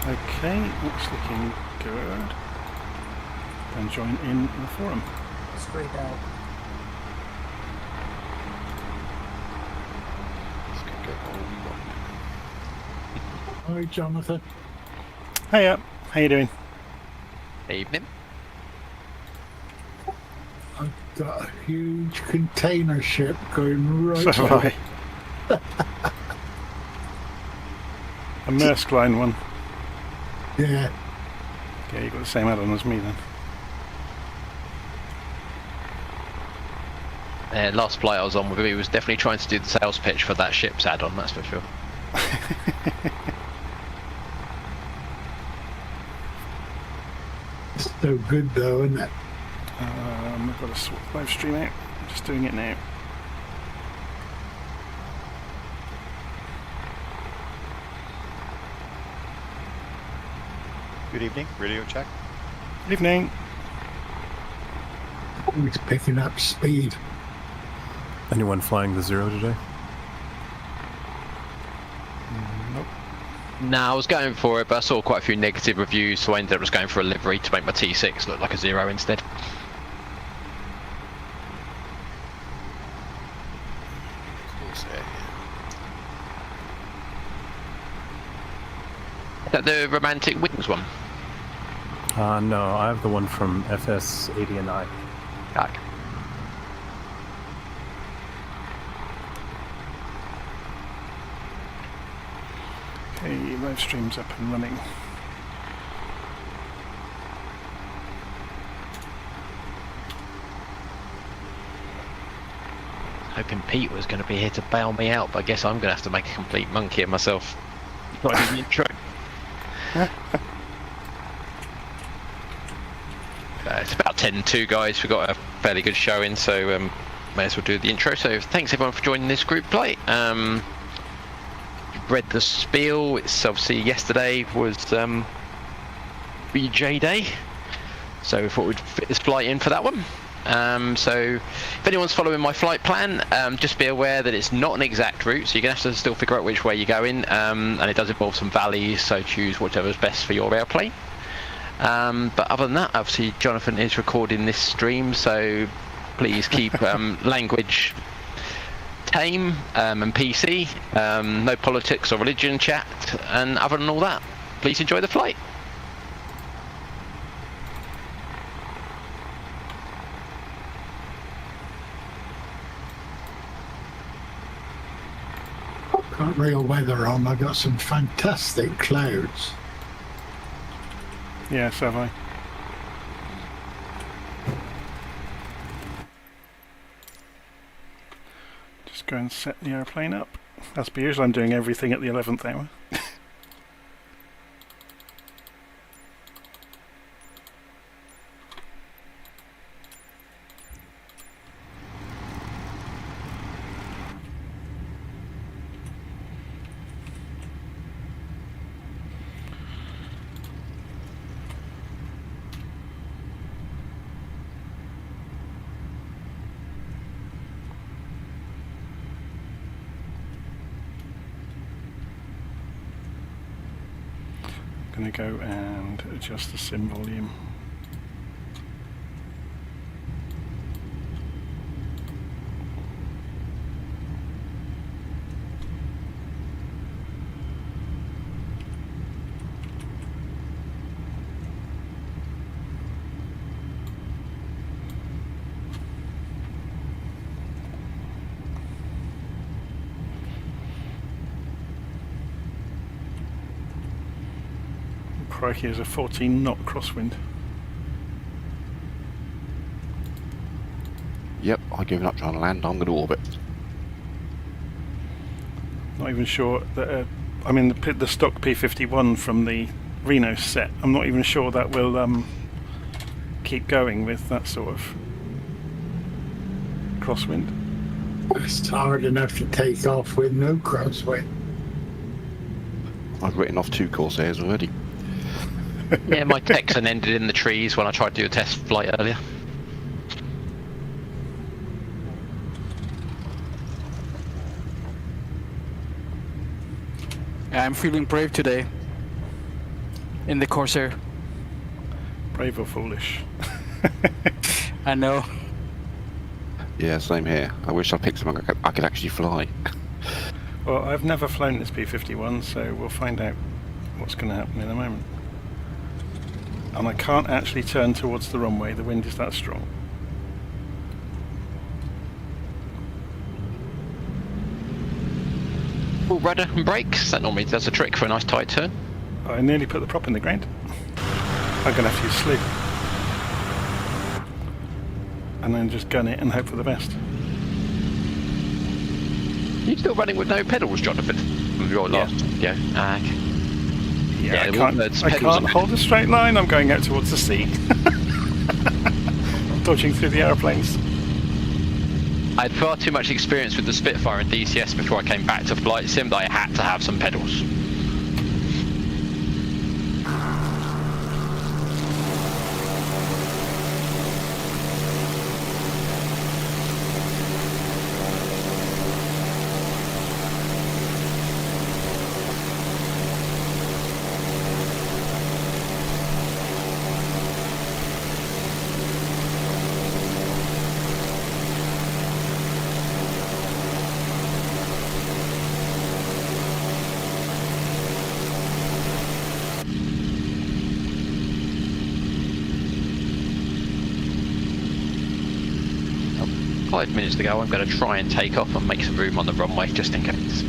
Okay, that's looking good. And join in the forum. Straight out. Hi, Jonathan. Hiya, how you doing? Evening. I've got a huge container ship going right So out. have I. A Maersk Line one. Yeah, Yeah, you got the same add-on as me then. Last flight I was on with him, he was definitely trying to do the sales pitch for that ship's add-on, that's for sure. it's so good though, isn't it? I've got to swap live stream out. I'm just doing it now. Good evening, radio check. Good evening. It's picking up speed. Anyone flying the Zero today? Nope. No, I was going for it, but I saw quite a few negative reviews, so I ended up just going for a livery to make my T6 look like a Zero instead. Is that the Romantic Wings one? No, I have the one from FS 80 and I. Okay. Okay, live stream's up and running. Hoping Pete was going to be here to bail me out, but I guess I'm going to have to make a complete monkey of myself. Try to do the intro. It's about 10-2, guys. We've got a fairly good showing, so may as well do the intro. So thanks everyone for joining this group play. You've read the spiel. It's obviously yesterday was BJ Day, so we thought we'd fit this flight in for that one. So if anyone's following my flight plan, just be aware that it's not an exact route, so you're going to have to still figure out which way you're going, and it does involve some valleys, so choose whichever's best for your airplane. But other than that, obviously Jonathan is recording this stream, so please keep language tame and PC, no politics or religion chat, and other than all that, please enjoy the flight. Got real weather on. I got some fantastic clouds. Yeah, so have I. Just go and set the airplane up. As per usual, I'm doing everything at the 11th hour. Going to go and adjust the sim volume. Crikey, there's a 14 knot crosswind. Yep, I've given up trying to land. I'm going to orbit. Not even sure that. I mean, the stock P51 from the Reno set. I'm not even sure that will keep going with that sort of crosswind. It's hard enough to take off with no crosswind. I've written off 2 Corsairs already. Yeah, my Texan ended in the trees when I tried to do a test flight earlier. I'm feeling brave today. in the Corsair. Brave or foolish? I know. Yeah, same here. I wish I picked something I could actually fly. Well, I've never flown this P-51, so we'll find out what's going to happen in a moment. And I can't actually turn towards the runway, the wind is that strong. Full rudder and brakes. That normally does a trick for a nice tight turn. I nearly put the prop in the ground. I'm going to have to use slew. And then just gun it and hope for the best. You still running with no pedals, Jonathan? From your last video? Okay. Yeah, I well, can't hold a straight line. I'm going out towards the sea. Dodging through the aeroplanes. I had far too much experience with the Spitfire and DCS before I came back to Flight Sim that I had to have some pedals. About 5 minutes to go. I'm going to try and take off and make some room on the runway just in case.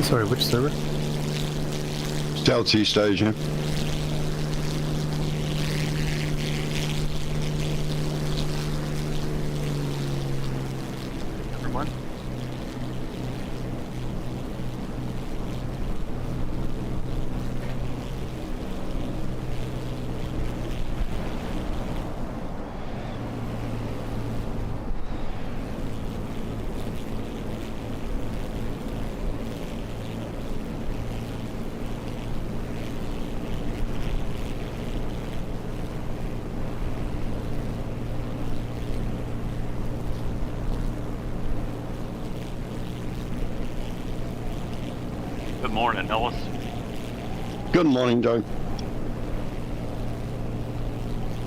Sorry, which server? Southeast Asia. Number one. Good morning, Ellis. Good morning, Joe.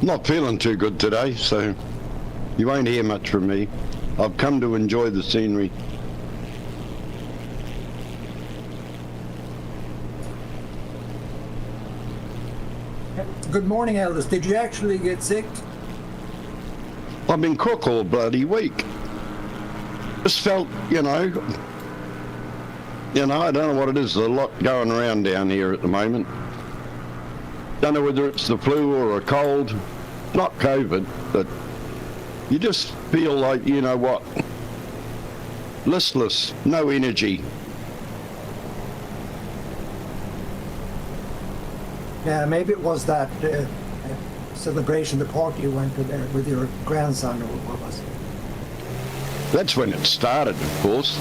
Not feeling too good today, so you won't hear much from me. I've come to enjoy the scenery. Good morning, Elders. Did you actually get sick? I've been crook all bloody week. Just felt, I don't know what it is. There's a lot going around down here at the moment. Don't know whether it's the flu or a cold. Not COVID, but you just feel like, listless, no energy. Yeah, maybe it was that celebration, the party you went to there with your grandson, or what was it? That's when it started, of course.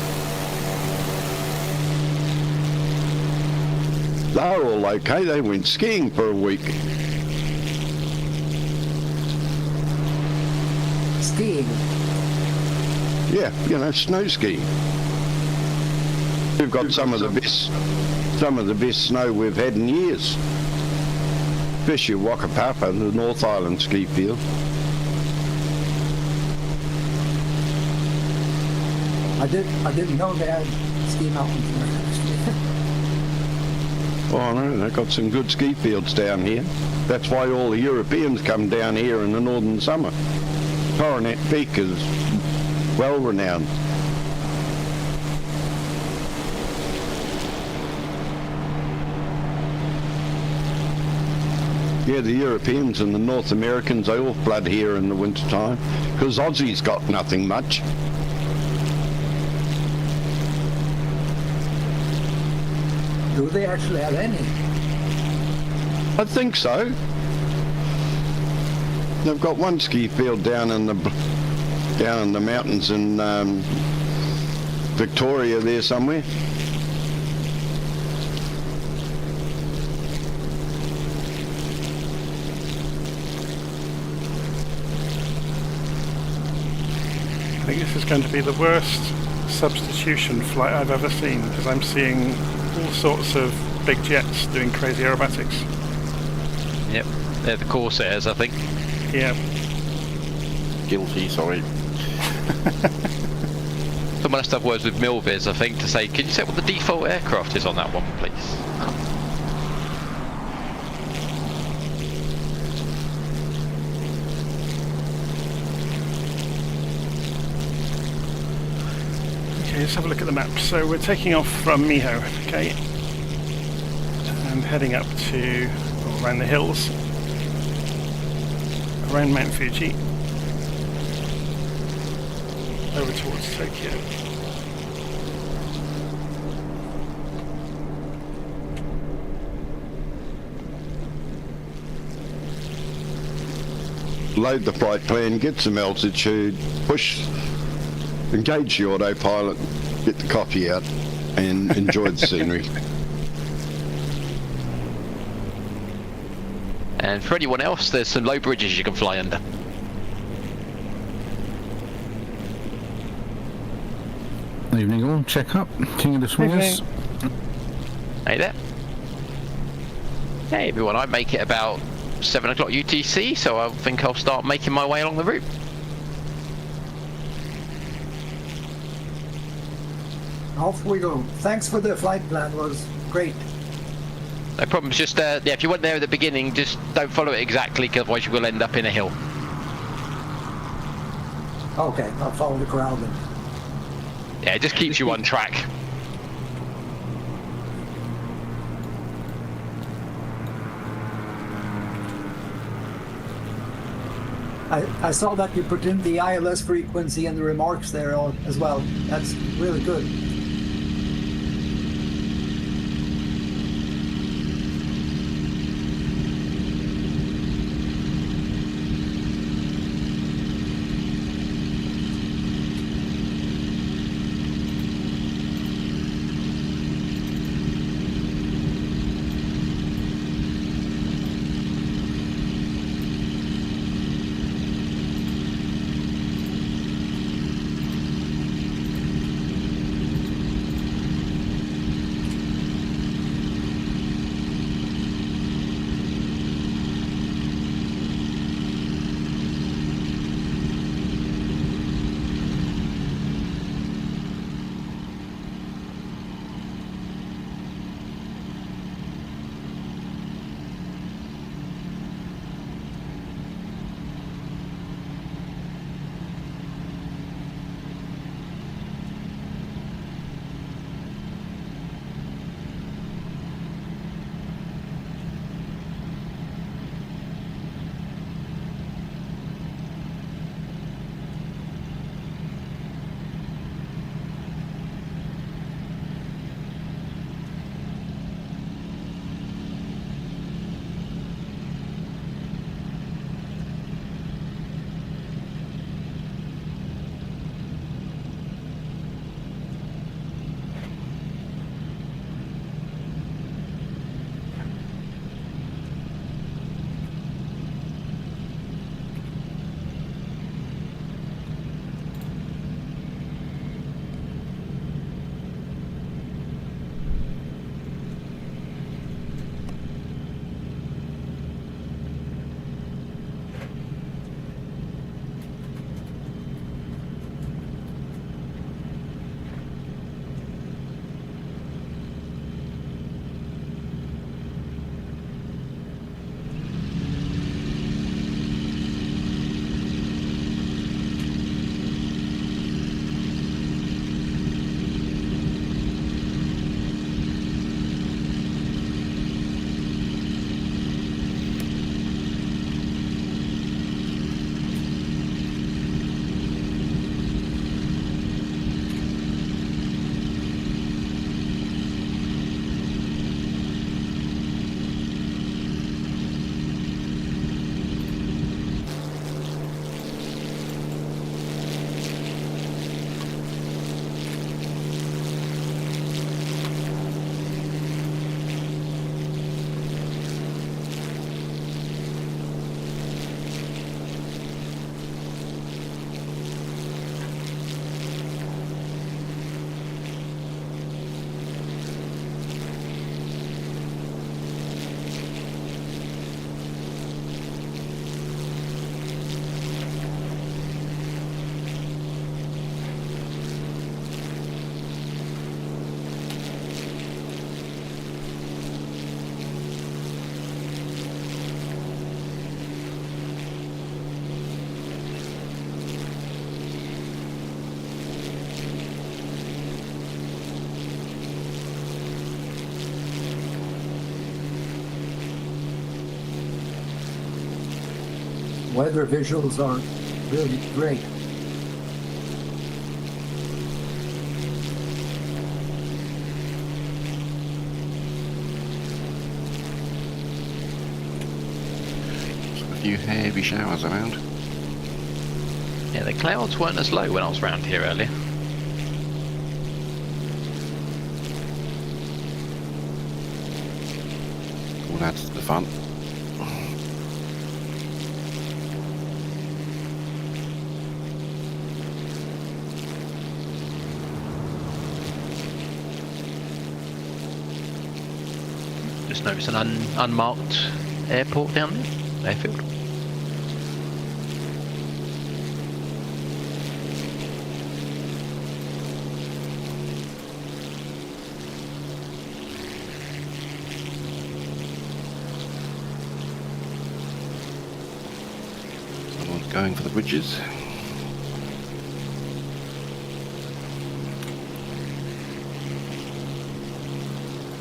They were all okay. They went skiing for a week. Skiing? Yeah, snow skiing. We've got some of the best snow we've had in years. Especially Wakapapa, the North Island ski field. I didn't know they had ski mountains there. Oh no, they've got some good ski fields down here. That's why all the Europeans come down here in the northern summer. Coronet Peak is well renowned. Yeah, the Europeans and the North Americans, they all flood here in the winter time because Aussies got nothing much. Do they actually have any? I think so. They've got one ski field down in the mountains in Victoria there somewhere. I think this is going to be the worst substitution flight I've ever seen, because I'm seeing all sorts of big jets doing crazy aerobatics. Yep, they're the Corsairs, I think. Yeah. Guilty, sorry. Someone has to have words with Milviz, I think, to say, can you say what the default aircraft is on that one, please? Okay, let's have a look at the map. So we're taking off from Miho, okay, and heading up to, around the hills, around Mount Fuji, over towards Tokyo. Load the flight plan, get some altitude, push, engage the autopilot, get the coffee out, and enjoy the scenery. And for anyone else, there's some low bridges you can fly under. Evening all, check up, King of the Swingers. Hey there. Hey everyone, I make it about 7 o'clock UTC, so I think I'll start making my way along the route. Off we go. Thanks for the flight plan, it was great. No problem, it's just, yeah, if you weren't there at the beginning, just don't follow it exactly, because otherwise you will end up in a hill. Okay, I'll follow the crowd then. Yeah, it just keeps you on track. I saw that you put in the ILS frequency and the remarks there as well. That's really good. weather visuals are really great. A few heavy showers around. Yeah, the clouds weren't as low when I was round here earlier. All adds to the fun. Just noticed an unmarked airport down there, airfield. Someone's going for the bridges.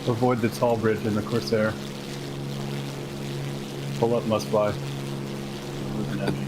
Avoid the tall bridge in the Corsair. Pull up must fly. With an engine.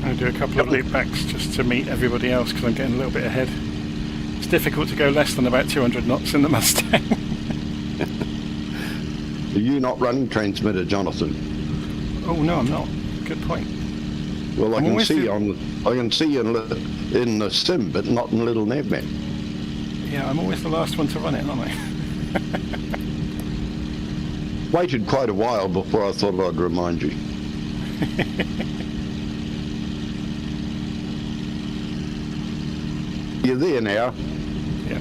I'm going to do a couple of loop backs just to meet everybody else because I'm getting a little bit ahead. It's difficult to go less than about 200 knots in the Mustang. Are you not running transmitter, Jonathan? Oh no, I'm not. Good point. Well, I I'm can always see the- I can see in the sim, but not in little navmap. Yeah, I'm always the last one to run it, aren't I? Waited quite a while before I thought I'd remind you. You're there now. Yeah.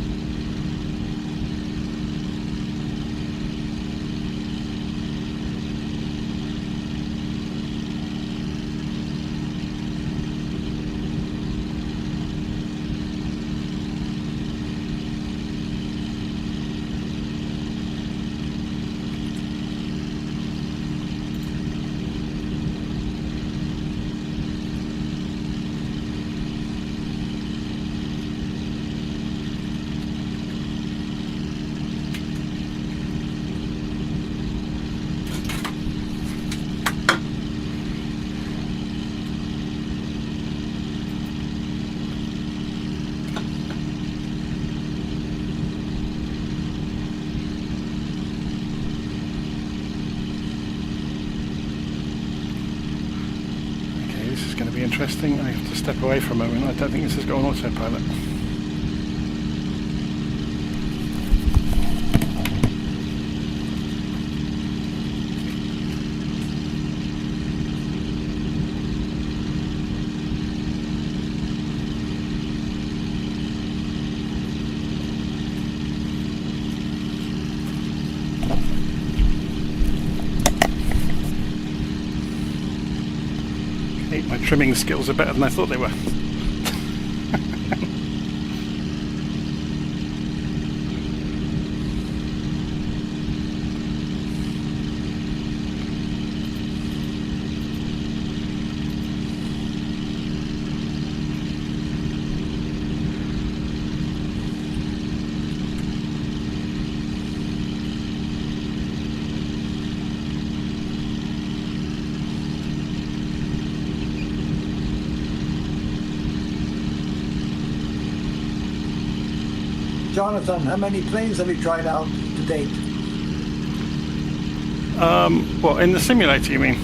interesting. I have to step away for a moment. I don't think this has got an autopilot. My trimming skills are better than I thought they were. Jonathan, how many planes have you tried out to date? What, in the simulator you mean?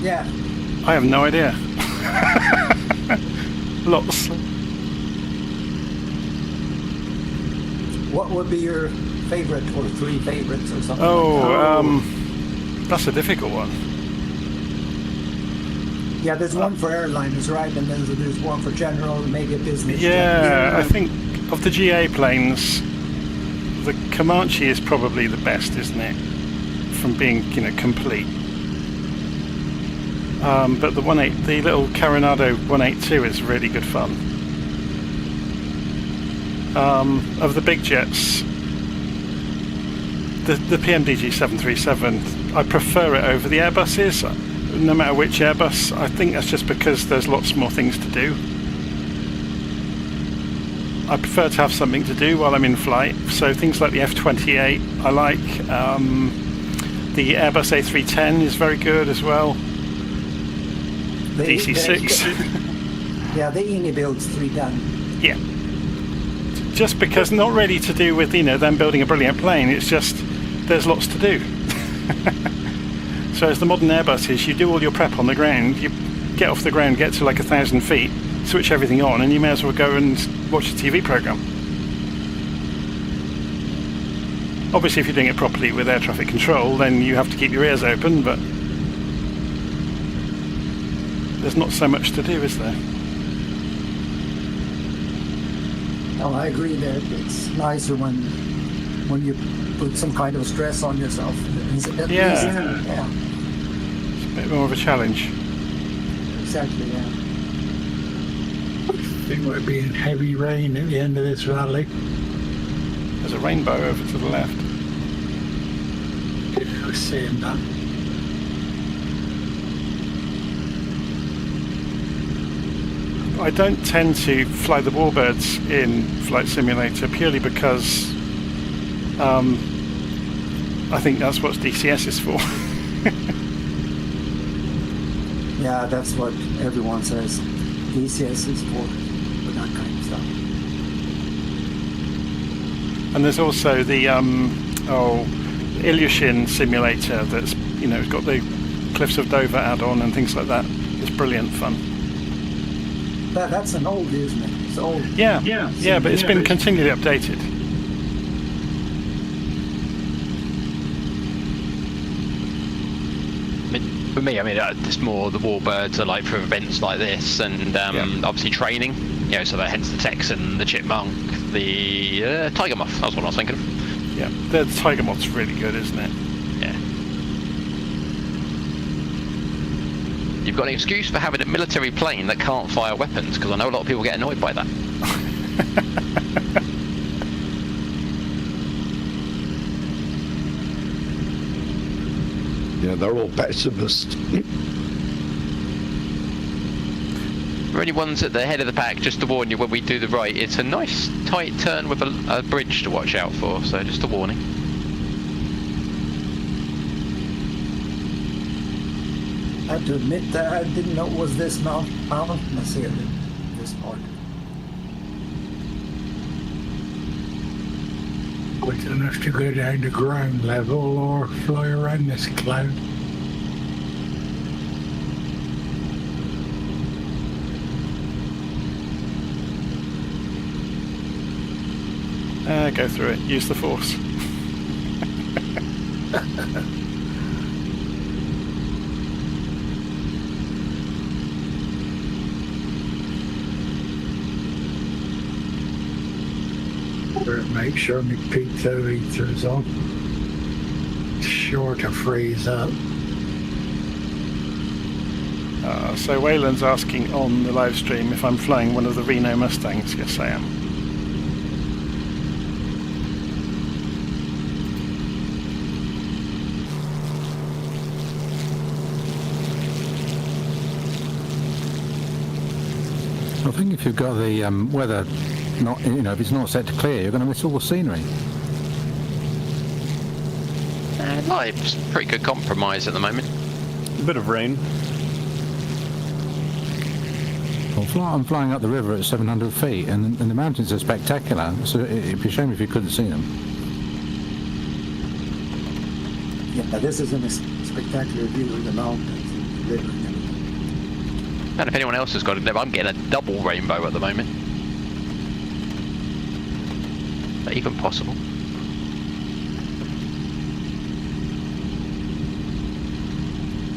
Yeah. I have no idea. Lots. What would be your favorite, or 3 favorites, or something? That's a difficult one. Yeah, there's one for airliners, right? And then there's one for general, maybe a business Yeah, jet. I think of the GA planes, the Comanche is probably the best, isn't it? From being, complete. But the little Coronado 182 is really good fun. Of the big jets, the PMDG 737, I prefer it over the Airbuses. No matter which Airbus. I think that's just because there's lots more things to do. I prefer to have something to do while I'm in flight, so things like the F-28 I like. The Airbus A310 is very good as well. The DC-6. Yeah, the Eni builds 310. Yeah. Just because not really to do with, them building a brilliant plane, it's just there's lots to do. So as the modern Airbuses, you do all your prep on the ground, you get off the ground, get to like 1,000 feet, switch everything on, and you may as well go and watch a TV program. Obviously if you're doing it properly with air traffic control, then you have to keep your ears open, but there's not so much to do, is there? No, I agree that it's nicer when you put some kind of stress on yourself. Yeah. It's a bit more of a challenge. Exactly, yeah. I think we're being heavy rain at the end of this valley. There's a rainbow over to the left. Yeah, I was seeing that. I don't tend to fly the warbirds in Flight Simulator purely because I think that's what DCS is for. Yeah, that's what everyone says. DCS is for that kind of stuff. And there's also the Ilyushin simulator that's got the Cliffs of Dover add-on and things like that. It's brilliant fun. That's an old, isn't it? It's old. Yeah, but it's been continually updated. For me, it's more the warbirds are like for events like this, and obviously training. So that hence the Texan, the Chipmunk, the Tiger Moth. That's what I was thinking of. Yeah, the Tiger Moth's really good, isn't it? Yeah. You've got an excuse for having a military plane that can't fire weapons, because I know a lot of people get annoyed by that. Yeah, they're all pacifists. For any ones at the head of the pack, just to warn you, when we do the right, it's a nice tight turn with a bridge to watch out for, so just a warning. I have to admit that I didn't know it was this mountain. Let's see this part. We don't have to go down to ground level or fly around this cloud. Go through it. Use the force. Make sure my pizza eater's on. Sure to freeze up. So Wayland's asking on the live stream if I'm flying one of the Reno Mustangs. Yes, I am. I think if you've got the weather not, if it's not set to clear, you're going to miss all the scenery. It's pretty good compromise at the moment. A bit of rain. Well, I'm flying up the river at 700 feet, and the mountains are spectacular, so it'd be a shame if you couldn't see them. Yeah, this is a spectacular view of the mountains and the river and everything. And if anyone else has got it, I'm getting a double rainbow at the moment. Is that even possible?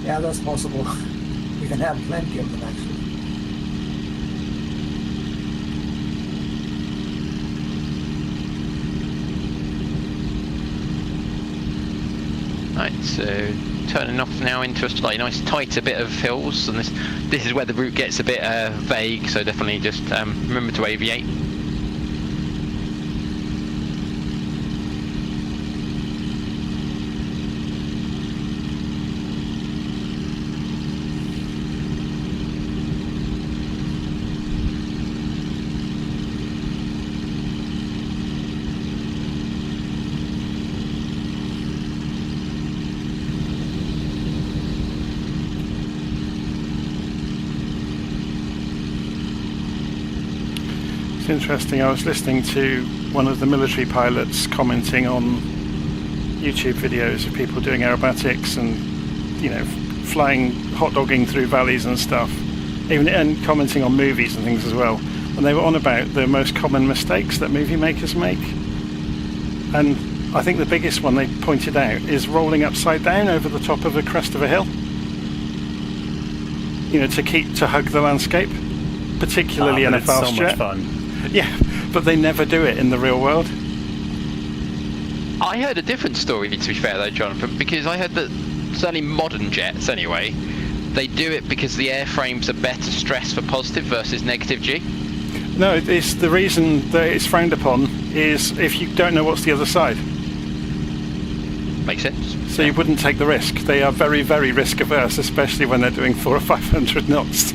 Yeah, that's possible. We can have plenty of them actually. Right, so turning off now into a slightly nice tighter bit of hills, and this is where the route gets a bit vague, so definitely just remember to aviate. It's interesting, I was listening to one of the military pilots commenting on YouTube videos of people doing aerobatics and, flying, hot dogging through valleys and stuff, and commenting on movies and things as well. And they were on about the most common mistakes that movie makers make. And I think the biggest one they pointed out is rolling upside down over the top of a crest of a hill. To hug the landscape, particularly in a fast jet. It's so much fun. Yeah, but they never do it in the real world. I heard a different story, to be fair though, Jonathan, because I heard that certainly modern jets anyway, they do it because the airframes are better stressed for positive versus negative G. No, it's the reason that it's frowned upon is if you don't know what's the other side. Makes sense. So you wouldn't take the risk. They are very, very risk averse, especially when they're doing 400 or 500 knots.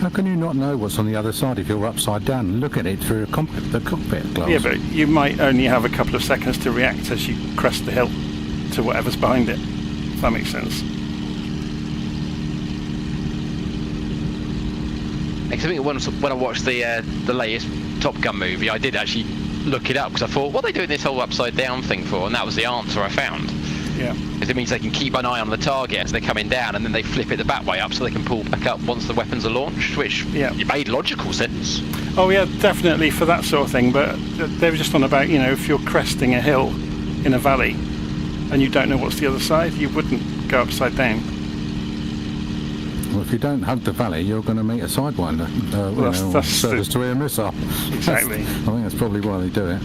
How can you not know what's on the other side if you're upside down? Look at it through the cockpit glass. Yeah, but you might only have a couple of seconds to react as you crest the hill to whatever's behind it, if that makes sense. Because I think when I watched the latest Top Gun movie, I did actually look it up because I thought, what are they doing this whole upside down thing for? And that was the answer I found. Yeah. Because it means they can keep an eye on the target as they're coming down, and then they flip it the back way up so they can pull back up once the weapons are launched, which it made logical sense. Oh yeah, definitely for that sort of thing, but they were just on about, if you're cresting a hill in a valley and you don't know what's the other side, you wouldn't go upside down. Well, if you don't hug the valley, you're going to meet a sidewinder, that's surface to air missile. Exactly. I think that's probably why they do it.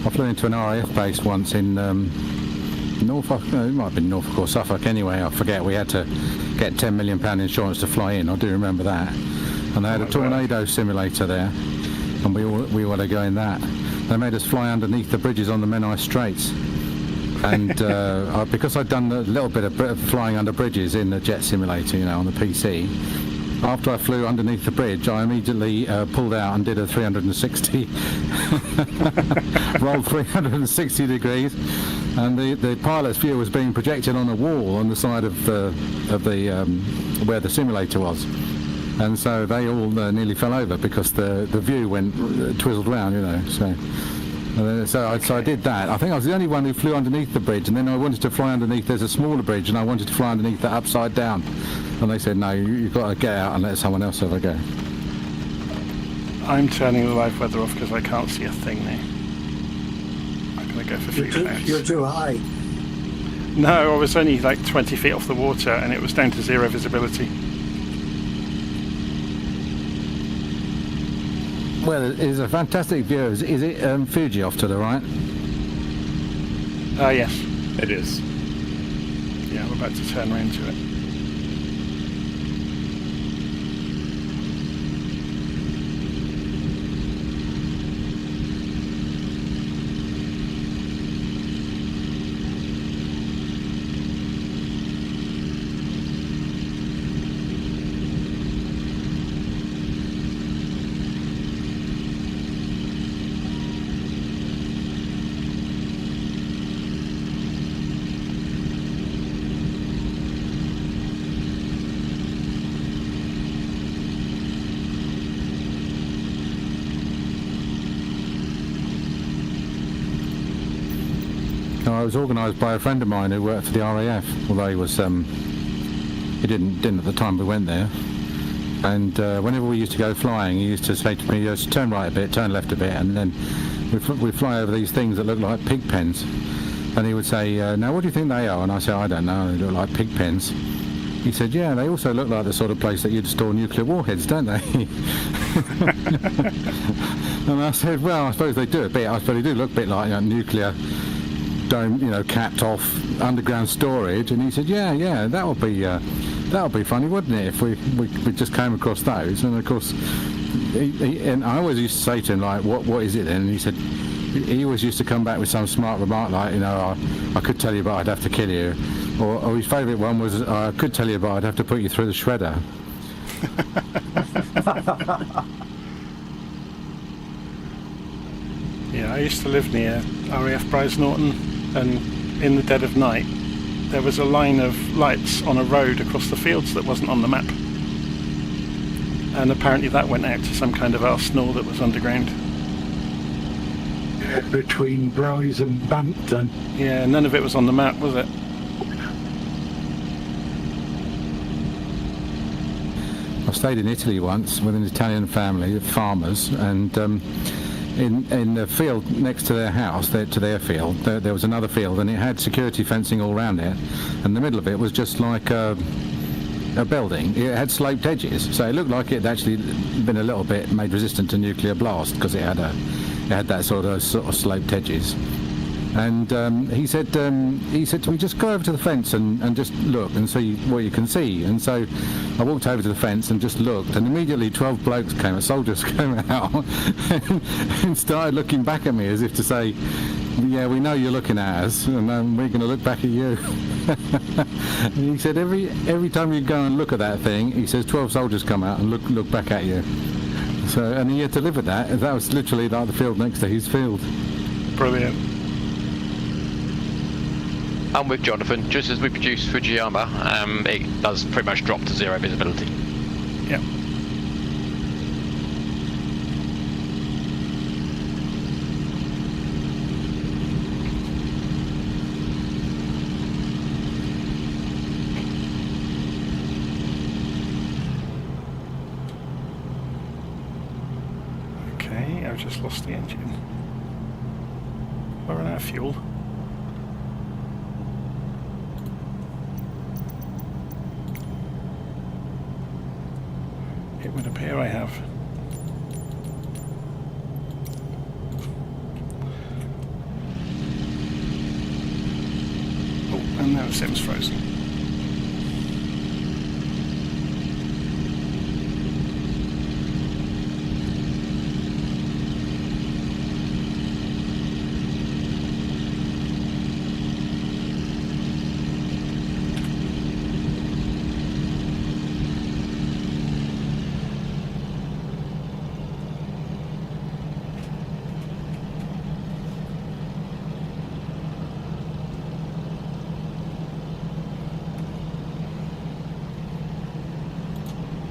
I flew into an RAF base once in Norfolk, it might have been Norfolk or Suffolk anyway, I forget. We had to get £10 million insurance to fly in, I do remember that. And they had a tornado simulator there, and we were to go in that. They made us fly underneath the bridges on the Menai Straits. And because I'd done a little bit of flying under bridges in the jet simulator, on the PC, after I flew underneath the bridge, I immediately pulled out and did a 360, rolled 360 degrees, and the pilot's view was being projected on a wall on the side of the where the simulator was, and so they all nearly fell over because the view went twizzled round, So So I did that. I think I was the only one who flew underneath the bridge, and then I wanted to fly underneath. There's a smaller bridge, and I wanted to fly underneath that upside down. And they said, no, you've got to get out and let someone else have a go. I'm turning the live weather off because I can't see a thing now. I'm going to go for few clouds. You're too high. No, I was only like 20 feet off the water, and it was down to 0 visibility. Well, it's a fantastic view. Is it Fuji off to the right? Yes. It is. Yeah, I'm about to turn around to it. I was organised by a friend of mine who worked for the RAF, although he was he didn't at the time we went there. And whenever we used to go flying, he used to say to me, just turn right a bit, turn left a bit, and then we fly over these things that look like pig pens. And he would say, now what do you think they are? And I said, I don't know, they look like pig pens. He said, yeah, they also look like the sort of place that you'd store nuclear warheads, don't they? And I said, well, I suppose they do a bit. I suppose they do look a bit like nuclear dome, capped off underground storage. And he said, yeah, that would be funny, wouldn't it, if we just came across those? And of course, and I always used to say to him, like, what is it then? And he said, he always used to come back with some smart remark like, I could tell you, but I'd have to kill you. Or his favourite one was, I could tell you, but I'd have to put you through the shredder. Yeah, I used to live near RAF Bryce Norton, and in the dead of night there was a line of lights on a road across the fields that wasn't on the map. And apparently that went out to some kind of arsenal that was underground. Between Bryce and Bampton. Yeah, none of it was on the map, was it? I stayed in Italy once with an Italian family of farmers, and in the field next to their house, to their field, there was another field, and it had security fencing all around it, and the middle of it was just like a building. It had sloped edges, so it looked like it had actually been a little bit made resistant to nuclear blast, because it had that sort of sloped edges. And he said to me, just go over to the fence and just look and see what you can see. And so I walked over to the fence and just looked, and immediately 12 blokes soldiers came out and started looking back at me as if to say, yeah, we know you're looking at us, and we're going to look back at you. And he said, every time you go and look at that thing, he says 12 soldiers come out and look back at you. So, and he had to live with that. That was literally like the field next to his field. Brilliant. I'm with Jonathan. Just as we produce Fujiyama, it does pretty much drop to 0 visibility. Yeah. Okay, I've just lost the engine. We're on our fuel. It would appear I have. Oh, and now the sim's frozen.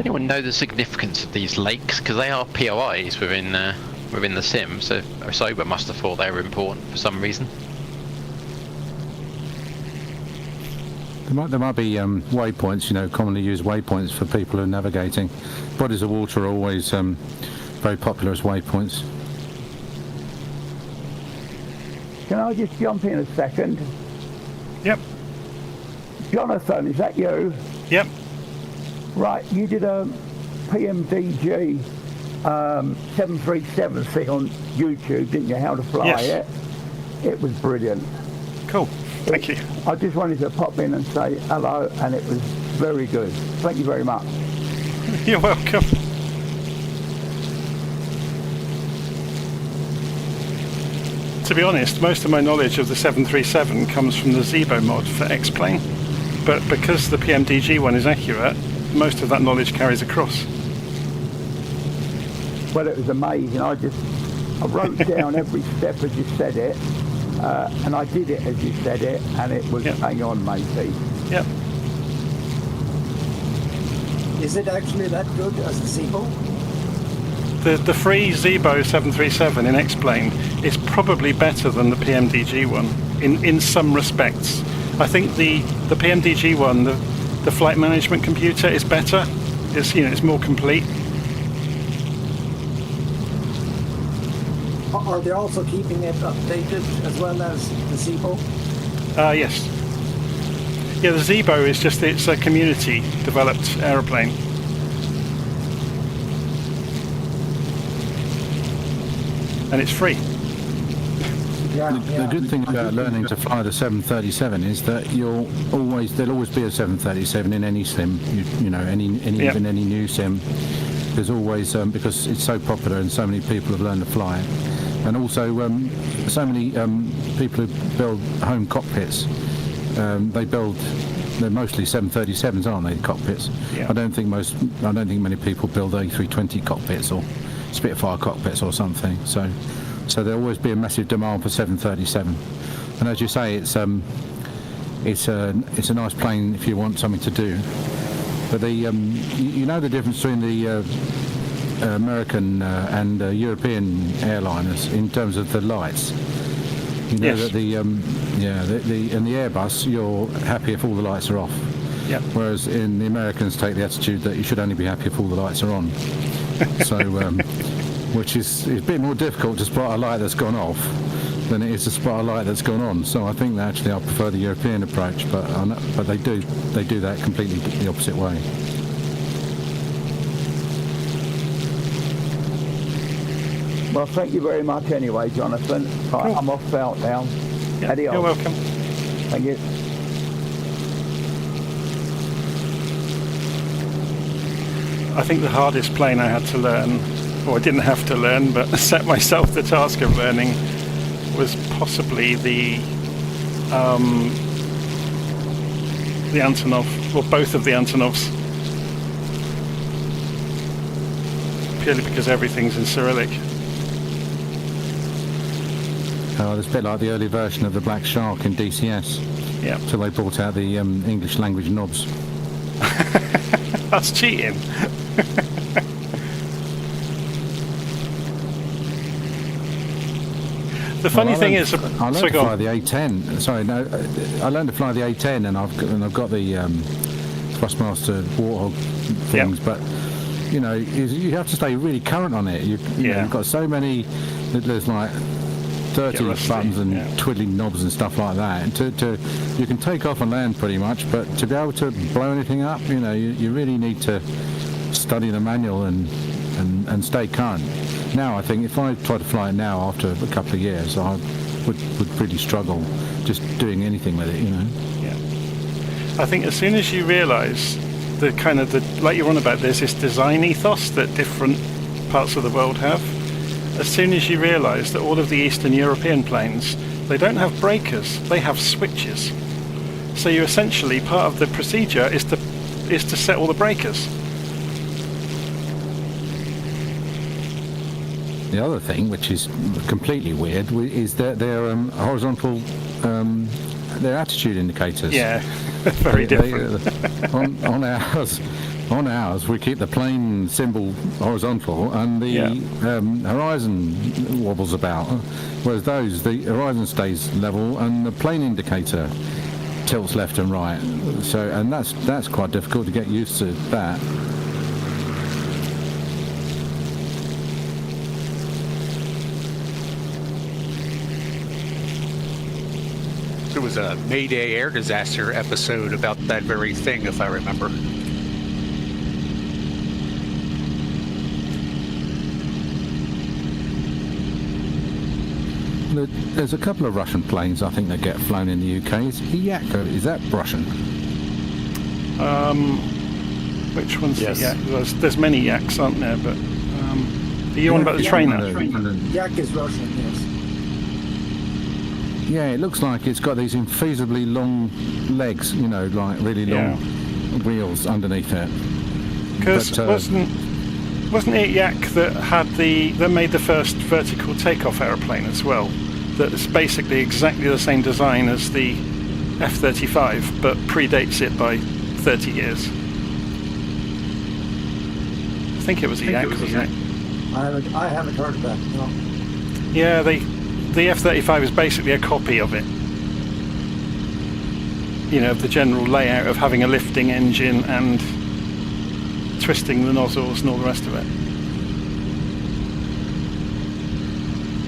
Anyone know the significance of these lakes? Because they are POIs within within the sim, so Sober must have thought they were important for some reason. There might be waypoints, commonly used waypoints for people who are navigating. Bodies of water are always very popular as waypoints. Can I just jump in a second? Yep. Jonathan, is that you? Yep. Right, you did a PMDG 737 thing on YouTube, didn't you? How to fly Yes. it. It was brilliant. Cool. Thank you. I just wanted to pop in and say hello, and it was very good. Thank you very much. You're welcome. To be honest, most of my knowledge of the 737 comes from the Zebo mod for X-Plane, but because the PMDG one is accurate, most of that knowledge carries across. Well, it was amazing. I wrote down every step as you said it, and I did it as you said it, and it was hang on, matey. Yep. Is it actually that good as a Zebo? The free Zebo 737 in X-Plane is probably better than the PMDG one in some respects. I think the PMDG one, the flight management computer, is better. It's more complete. Are they also keeping it updated as well as the Zebo? Yes. Yeah, the Zebo is it's a community developed aeroplane. And it's free. The good thing about learning to fly the 737 is that there'll always be a 737 in any sim, even any new sim. There's always because it's so popular and so many people have learned to fly it, and also so many people who build home cockpits. They're mostly 737s, aren't they? Cockpits. Yeah. I don't think many people build A320 cockpits or Spitfire cockpits or something. So there'll always be a massive demand for 737. And as you say, it's a nice plane if you want something to do. But the difference between the American and European airliners in terms of the lights. That in the Airbus you're happy if all the lights are off. Yep. Whereas in the Americans take the attitude that you should only be happy if all the lights are on. So, which is a bit more difficult to spot a light that's gone off than it is to spot a light that's gone on. So I think that actually I prefer the European approach, but they do that completely the opposite way. Well, thank you very much anyway, Jonathan. Cool. I'm off out now. Yeah, you're welcome. Thank you. I think the hardest plane I had to learn, or I didn't have to learn, but set myself the task of learning, was possibly the Antonov, or both of the Antonovs. Purely because everything's in Cyrillic. It's a bit like the early version of the Black Shark in DCS. Yeah. Till they brought out the English language knobs. That's cheating. The funny thing is, I learned to fly the A10. Sorry, no, I learned to fly the A10, and I've got the Thrustmaster Warthog things, but you have to stay really current on it. You've got so many. There's like 30 buttons and twiddling knobs and stuff like that. And you can take off and land pretty much, but to be able to blow anything up, you really need to study the manual and stay current. Now I think if I try to fly it now after a couple of years, I would really struggle just doing anything with it. Yeah. I think as soon as you realise like you're on about, there's this design ethos that different parts of the world have. As soon as you realise that all of the Eastern European planes, they don't have breakers, they have switches. So you essentially, part of the procedure is to set all the breakers. The other thing, which is completely weird, is that their horizontal, their attitude indicators. Yeah, very different. On ours, on ours, we keep the plane symbol horizontal and the horizon wobbles about, whereas those, the horizon stays level and the plane indicator tilts left and right. So, and that's quite difficult to get used to that. There was a Mayday air disaster episode about that very thing, if I remember. There's a couple of Russian planes, I think, that get flown in the UK. Is that Russian? Which one's Yes. the Yak? There's many Yaks, aren't there? But are you on about the trainer? Yak is Russian, yes. Yeah, it looks like it's got these infeasibly long legs, you know, like really long wheels underneath it. Because wasn't it Yak that made the first vertical takeoff aeroplane as well? That's basically exactly the same design as the F-35, but predates it by 30 years. I think it was a Yak, wasn't it? I haven't heard of that, no. Yeah, the F-35 is basically a copy of it. You know, of the general layout of having a lifting engine and twisting the nozzles and all the rest of it.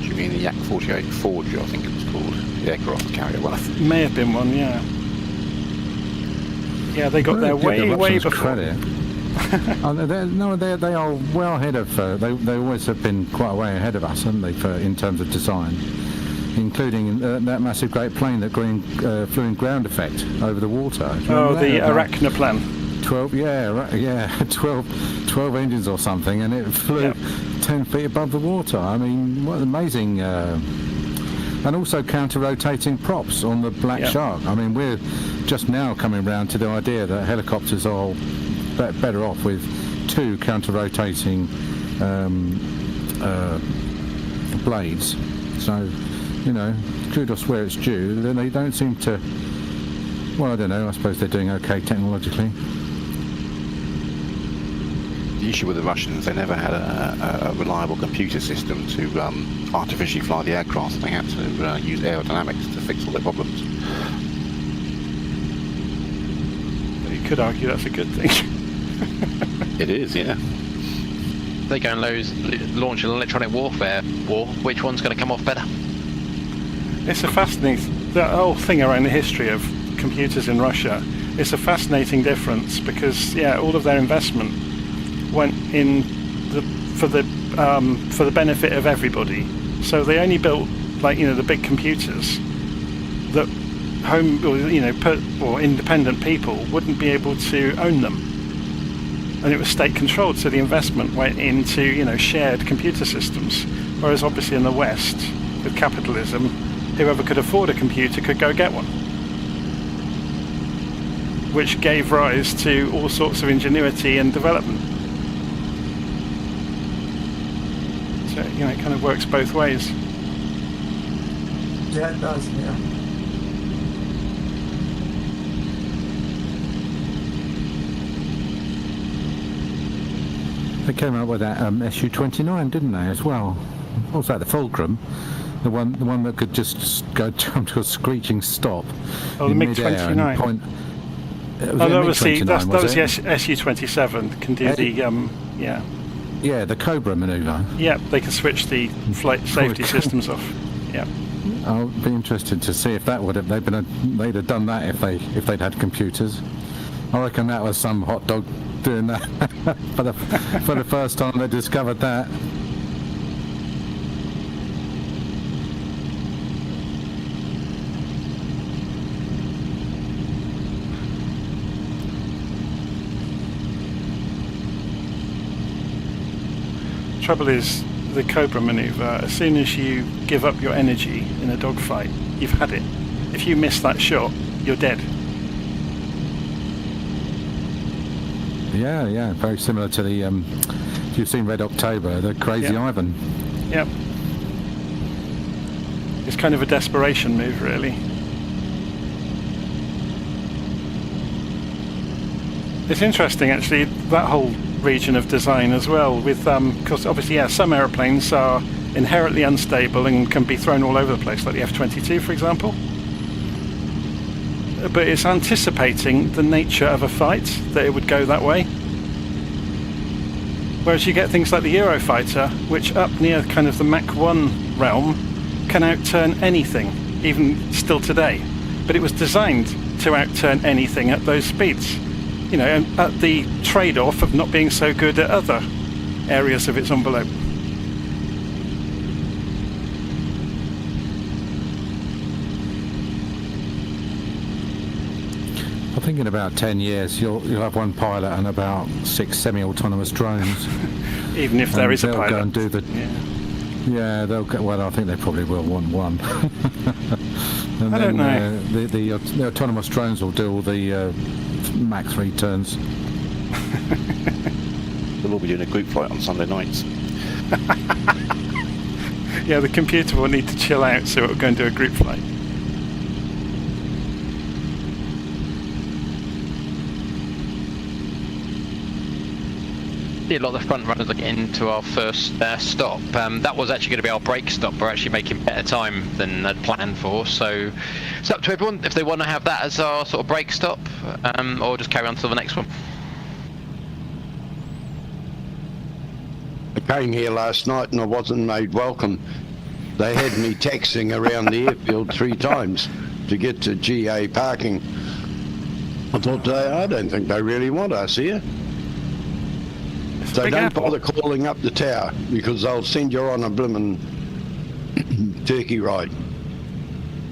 Do you mean the Yak 48 Forger, I think it was called? The aircraft carrier one. May have been one, yeah. Yeah, they got there way before. Credit. They are well ahead of. They always have been quite a way ahead of us, haven't they? In terms of design, including that massive great plane that flew in ground effect over the water. Oh, the Arachnoplan. 12 engines or something, and it flew 10 feet above the water. I mean, what amazing. And also counter-rotating props on the Black Shark. I mean, we're just now coming round to the idea that helicopters are better off with two counter-rotating blades. So, you know, kudos where it's due. Then they don't seem to. Well, I don't know. I suppose they're doing okay technologically. The issue with the Russians, they never had a reliable computer system to artificially fly the aircraft. They had to use aerodynamics to fix all their problems. You could argue that's a good thing. It is, yeah. They go and launch an electronic warfare war. Which one's going to come off better? It's a fascinating. The whole thing around the history of computers in Russia. It's a fascinating difference because all of their investment went in for the benefit of everybody. So they only built the big computers that independent people wouldn't be able to own them, and it was state controlled. So the investment went into shared computer systems. Whereas obviously in the West, with capitalism, whoever could afford a computer could go get one, which gave rise to all sorts of ingenuity and development. So, it kind of works both ways. Yeah, it does, yeah. They came up with that Su-29, didn't they, as well? What was that, the Fulcrum? The one that could just jump to a screeching stop. Oh, the MiG-29. That was the Su-27 can do Yeah, the Cobra manoeuvre. Yeah, they can switch the flight safety systems off. Yeah. I'll be interested to see if that would have they'd have done that if they'd had computers. I reckon that was some hot dog doing that for the first time they discovered that. Trouble is, the Cobra maneuver, as soon as you give up your energy in a dogfight, you've had it. If you miss that shot, you're dead. Yeah, very similar to the if you've seen Red October, the Crazy Ivan. Yep. It's kind of a desperation move, really. It's interesting, actually, that whole region of design as well, with because obviously, yeah, some aeroplanes are inherently unstable and can be thrown all over the place, like the F-22, for example. But it's anticipating the nature of a fight that it would go that way. Whereas you get things like the Eurofighter, which up near kind of the Mach 1 realm can outturn anything, even still today. But it was designed to outturn anything at those speeds. You know, and at the trade-off of not being so good at other areas of its envelope. I think in about 10 years you'll have one pilot and about 6 semi-autonomous drones. Even if there is a pilot. They'll go and do the... Yeah, they'll get... Well, I think they probably will want one. And I don't know. The autonomous drones will do all the Mach 3 turns. They'll all be doing a group flight on Sunday nights. Yeah, the computer will need to chill out, so it'll go and do a group flight. A lot of the front runners are getting to our first stop. That was actually going to be our break stop. We're actually making better time than I'd planned for, so it's up to everyone if they want to have that as our sort of break stop, or just carry on to the next one. I came here last night and I wasn't made welcome. They had me taxiing around the airfield 3 times to get to GA parking. I thought, I don't think they really want us here. So don't bother calling up the tower, because they'll send you on a bloomin' turkey ride.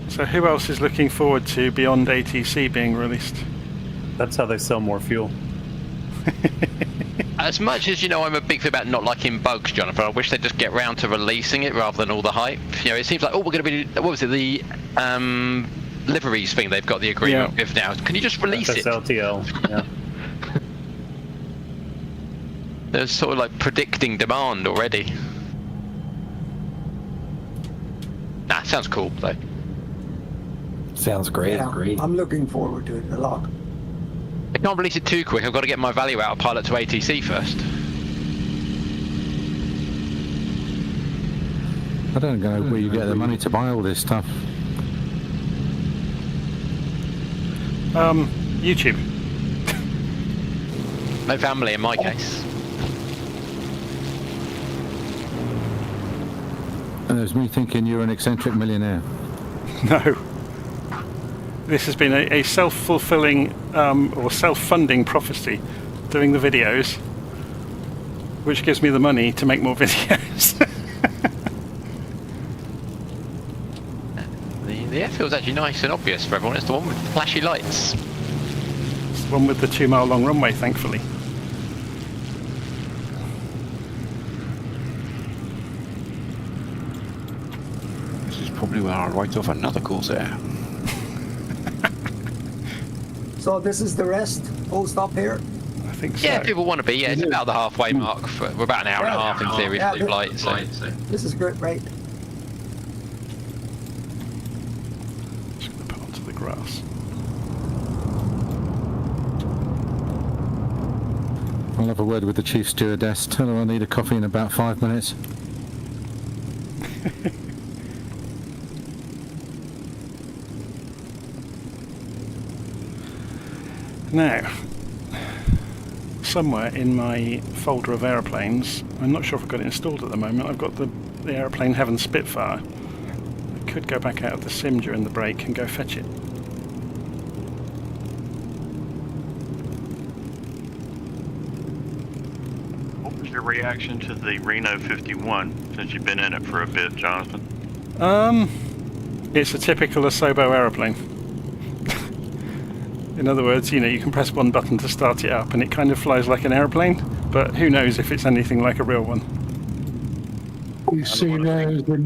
So who else is looking forward to beyond ATC being released? That's how they sell more fuel. As much as, you know, I'm a big fan about not liking bugs, Jonathan, I wish they'd just get round to releasing it rather than all the hype. You know, it seems like, oh, we're going to be, what was it, the liveries thing they've got the agreement with now. Can you just release it? SLTL, yeah. They're sort of like predicting demand already. Nah, sounds cool though. Sounds great. Yeah, I'm looking forward to it a lot. I can't release it too quick. I've got to get my value out of pilot to ATC first. I don't know where you get the money to buy all this stuff. YouTube. No family in my case. And there's me thinking you're an eccentric millionaire. No. This has been a self-fulfilling or self-funding prophecy, doing the videos, which gives me the money to make more videos. The airfield's actually nice and obvious for everyone. It's the one with the flashy lights. It's the one with the 2-mile-long runway, thankfully. Probably where I'll write off another Corsair. So this is the rest? Full stop here? I think so. Yeah, people want to be. Yeah, it's about the halfway mark. We're about an hour and a half in theory to do flight. So. This is good, right? Just going to put onto the grass. I'll have a word with the chief stewardess. Tell her I need a coffee in about 5 minutes. Now, somewhere in my folder of aeroplanes, I'm not sure if I've got it installed at the moment, I've got the aeroplane Heaven Spitfire. I could go back out of the sim during the break and go fetch it. What was your reaction to the Reno 51, since you've been in it for a bit, Jonathan? It's a typical Asobo aeroplane. In other words, you know, you can press one button to start it up and it kind of flies like an aeroplane, but who knows if it's anything like a real one. You see there's the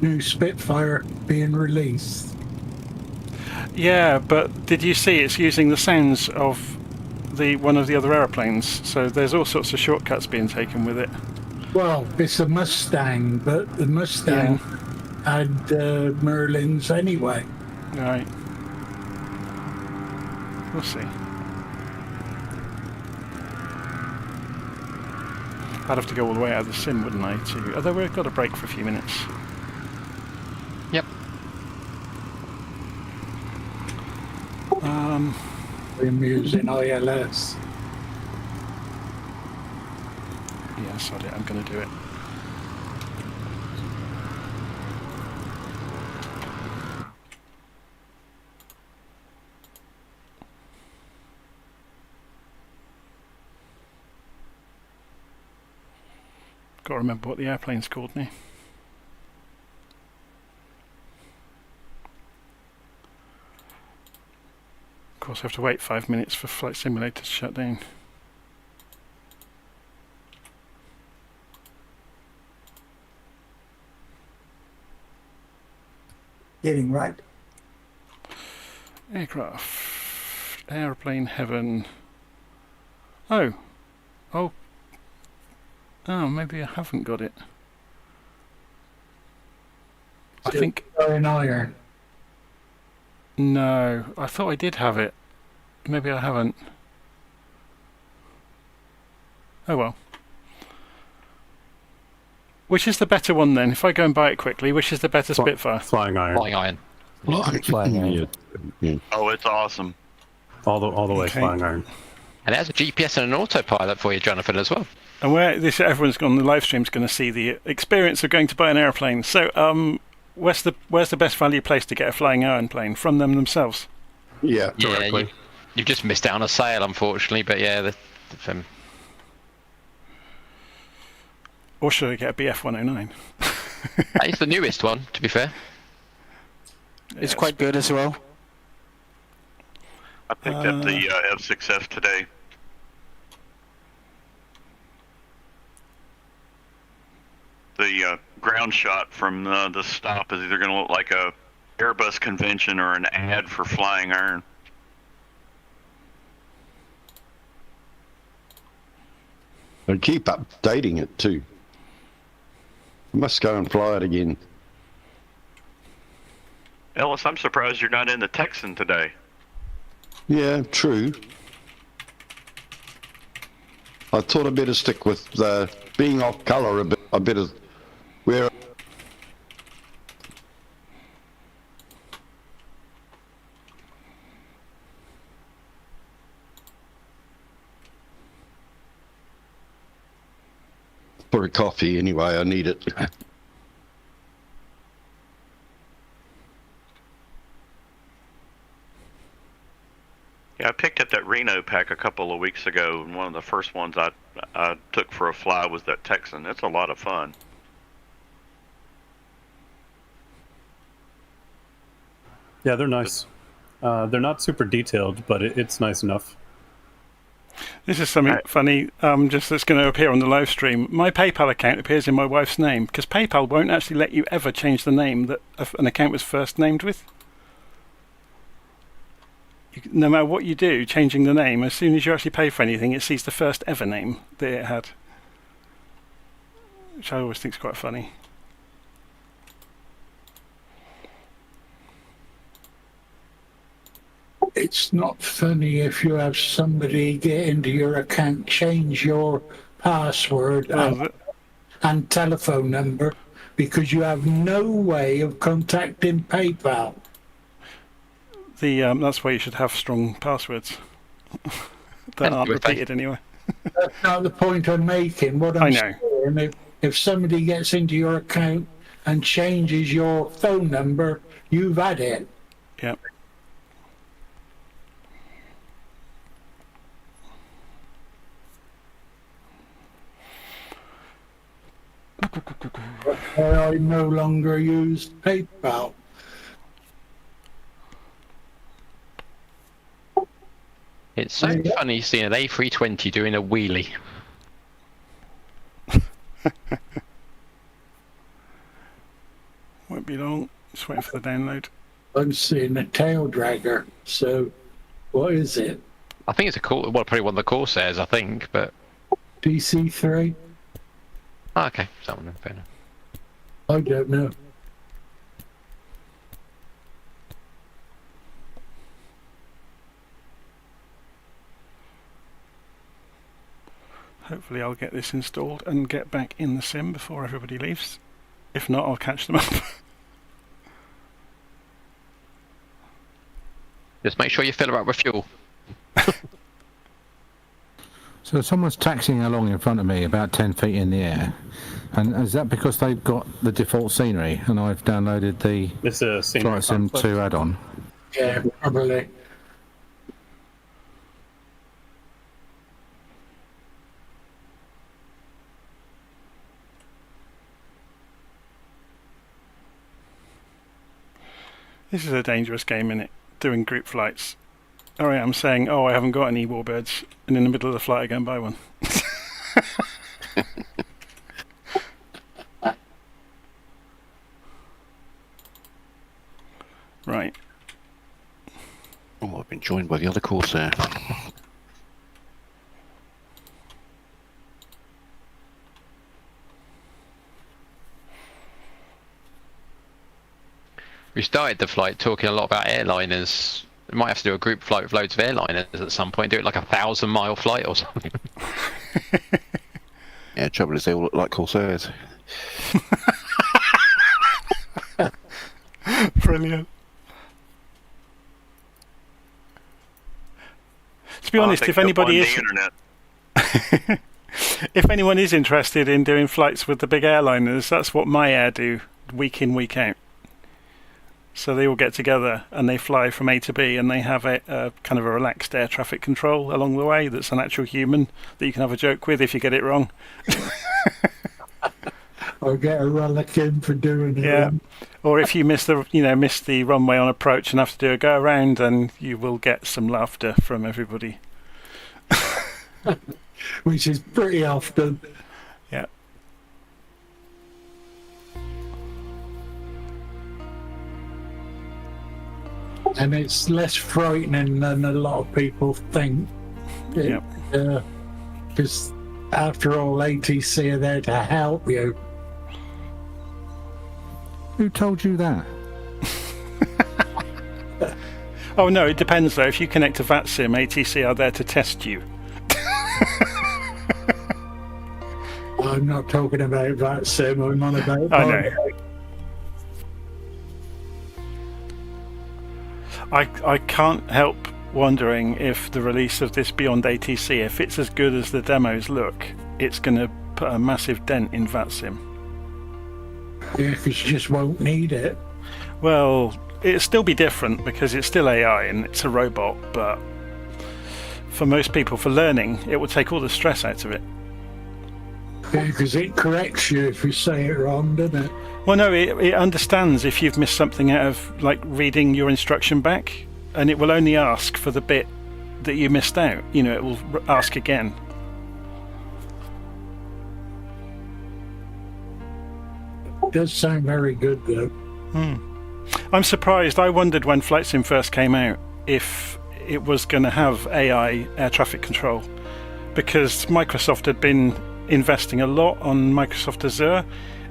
new Spitfire being released. Yeah, but did you see it's using the sounds of one of the other aeroplanes, so there's all sorts of shortcuts being taken with it. Well, it's a Mustang, but the Mustang had Merlins anyway. Right. We'll see. I'd have to go all the way out of the sim, wouldn't I? Although we've got a break for a few minutes. Yep. I'm using ILS. Yeah, sorry, I'm going to do it. Got to remember what the airplane's called now. Of course, I have to wait 5 minutes for Flight Simulator to shut down. Getting right. Aircraft. Airplane heaven. Oh, maybe I haven't got it. I think... in iron. No, I thought I did have it. Maybe I haven't. Oh well. Which is the better one then? If I go and buy it quickly, which is the better Spitfire? Flying iron. Flying iron. Flying iron. Yeah. Oh, it's awesome. All the way Okay. flying iron. And it has a GPS and an autopilot for you, Jonathan, as well. And where this everyone's gone, the live stream's going to see the experience of going to buy an airplane. So, where's the best value place to get a flying iron plane from them themselves? Yeah. Yeah, you've just missed out on a sale, unfortunately. But yeah, Or should I get a BF 109? that is the newest one, to be fair. It's quite good as well. I picked up the F6F today. The ground shot from the stop is either going to look like a Airbus convention or an ad for flying iron. And keep updating it too. You must go and fly it again. Ellis, I'm surprised you're not in the Texan today. Yeah, true. I thought I'd better stick with being off colour a bit. I better wear. For a coffee anyway, I need it. Yeah, I picked up that Reno pack a couple of weeks ago, and one of the first ones I took for a fly was that Texan. It's a lot of fun. Yeah, they're nice. They're not super detailed, but it's nice enough. This is something funny, just that's going to appear on the live stream. My PayPal account appears in my wife's name, because PayPal won't actually let you ever change the name that an account was first named with. No matter what you do, changing the name, as soon as you actually pay for anything, it sees the first ever name that it had. Which I always think is quite funny. It's not funny if you have somebody get into your account, change your password and telephone number because you have no way of contacting PayPal. That's why you should have strong passwords that aren't repeated anyway. That's not the point I'm making. What I'm saying, if somebody gets into your account and changes your phone number, you've had it. Yep. I no longer use PayPal. It's so funny seeing an A320 doing a wheelie. Won't be long. Just waiting for the download. I'm seeing a tail dragger. So, what is it? I think it's probably one of the Corsairs, I think, but... DC-3? Oh, okay, that one then, fair enough. I don't know. hopefully I'll get this installed and get back in the sim before everybody leaves. If not, I'll catch them up. Just make sure you fill her up with fuel. So someone's taxiing along in front of me about 10 feet in the air. And is that because they've got the default scenery and I've downloaded the Flight Sim 2 add-on? Yeah, probably. This is a dangerous game, innit? Doing group flights. All right, I'm saying, oh, I haven't got any warbirds, and in the middle of the flight I go and buy one. Right. Oh, I've been joined by the other Corsair. We started the flight talking a lot about airliners. We might have to do a group flight with loads of airliners at some point. Do it like a 1,000-mile flight or something. Yeah, trouble is they all look like Corsairs. Brilliant. To be honest, if anybody is, if anyone is interested in doing flights with the big airliners, that's what my air do week in, week out. So they all get together and they fly from A to B, and they have a kind of a relaxed air traffic control along the way that's an actual human that you can have a joke with if you get it wrong. Or get a rollicking for doing it. Yeah. Or if you miss the runway on approach and have to do a go around, then you will get some laughter from everybody. Which is pretty often. Yeah. And it's less frightening than a lot of people think. Because after all, ATC are there to help you. Who told you that? Oh no, it depends though. If you connect to VATSIM, ATC are there to test you. I'm not talking about VATSIM, I'm on about... I know. I can't help wondering if the release of this Beyond ATC, if it's as good as the demos look, it's going to put a massive dent in VATSIM. Yeah, because you just won't need it. Well, it'll still be different because it's still AI and it's a robot, but for most people, for learning, it will take all the stress out of it. Yeah, because it corrects you if you say it wrong, doesn't it? Well, no, it understands if you've missed something out of, like, reading your instruction back, and it will only ask for the bit that you missed out. You know, it will ask again. It does sound very good, though. I'm surprised. I wondered when Flight Sim first came out if it was going to have AI air traffic control, because Microsoft had been investing a lot on Microsoft Azure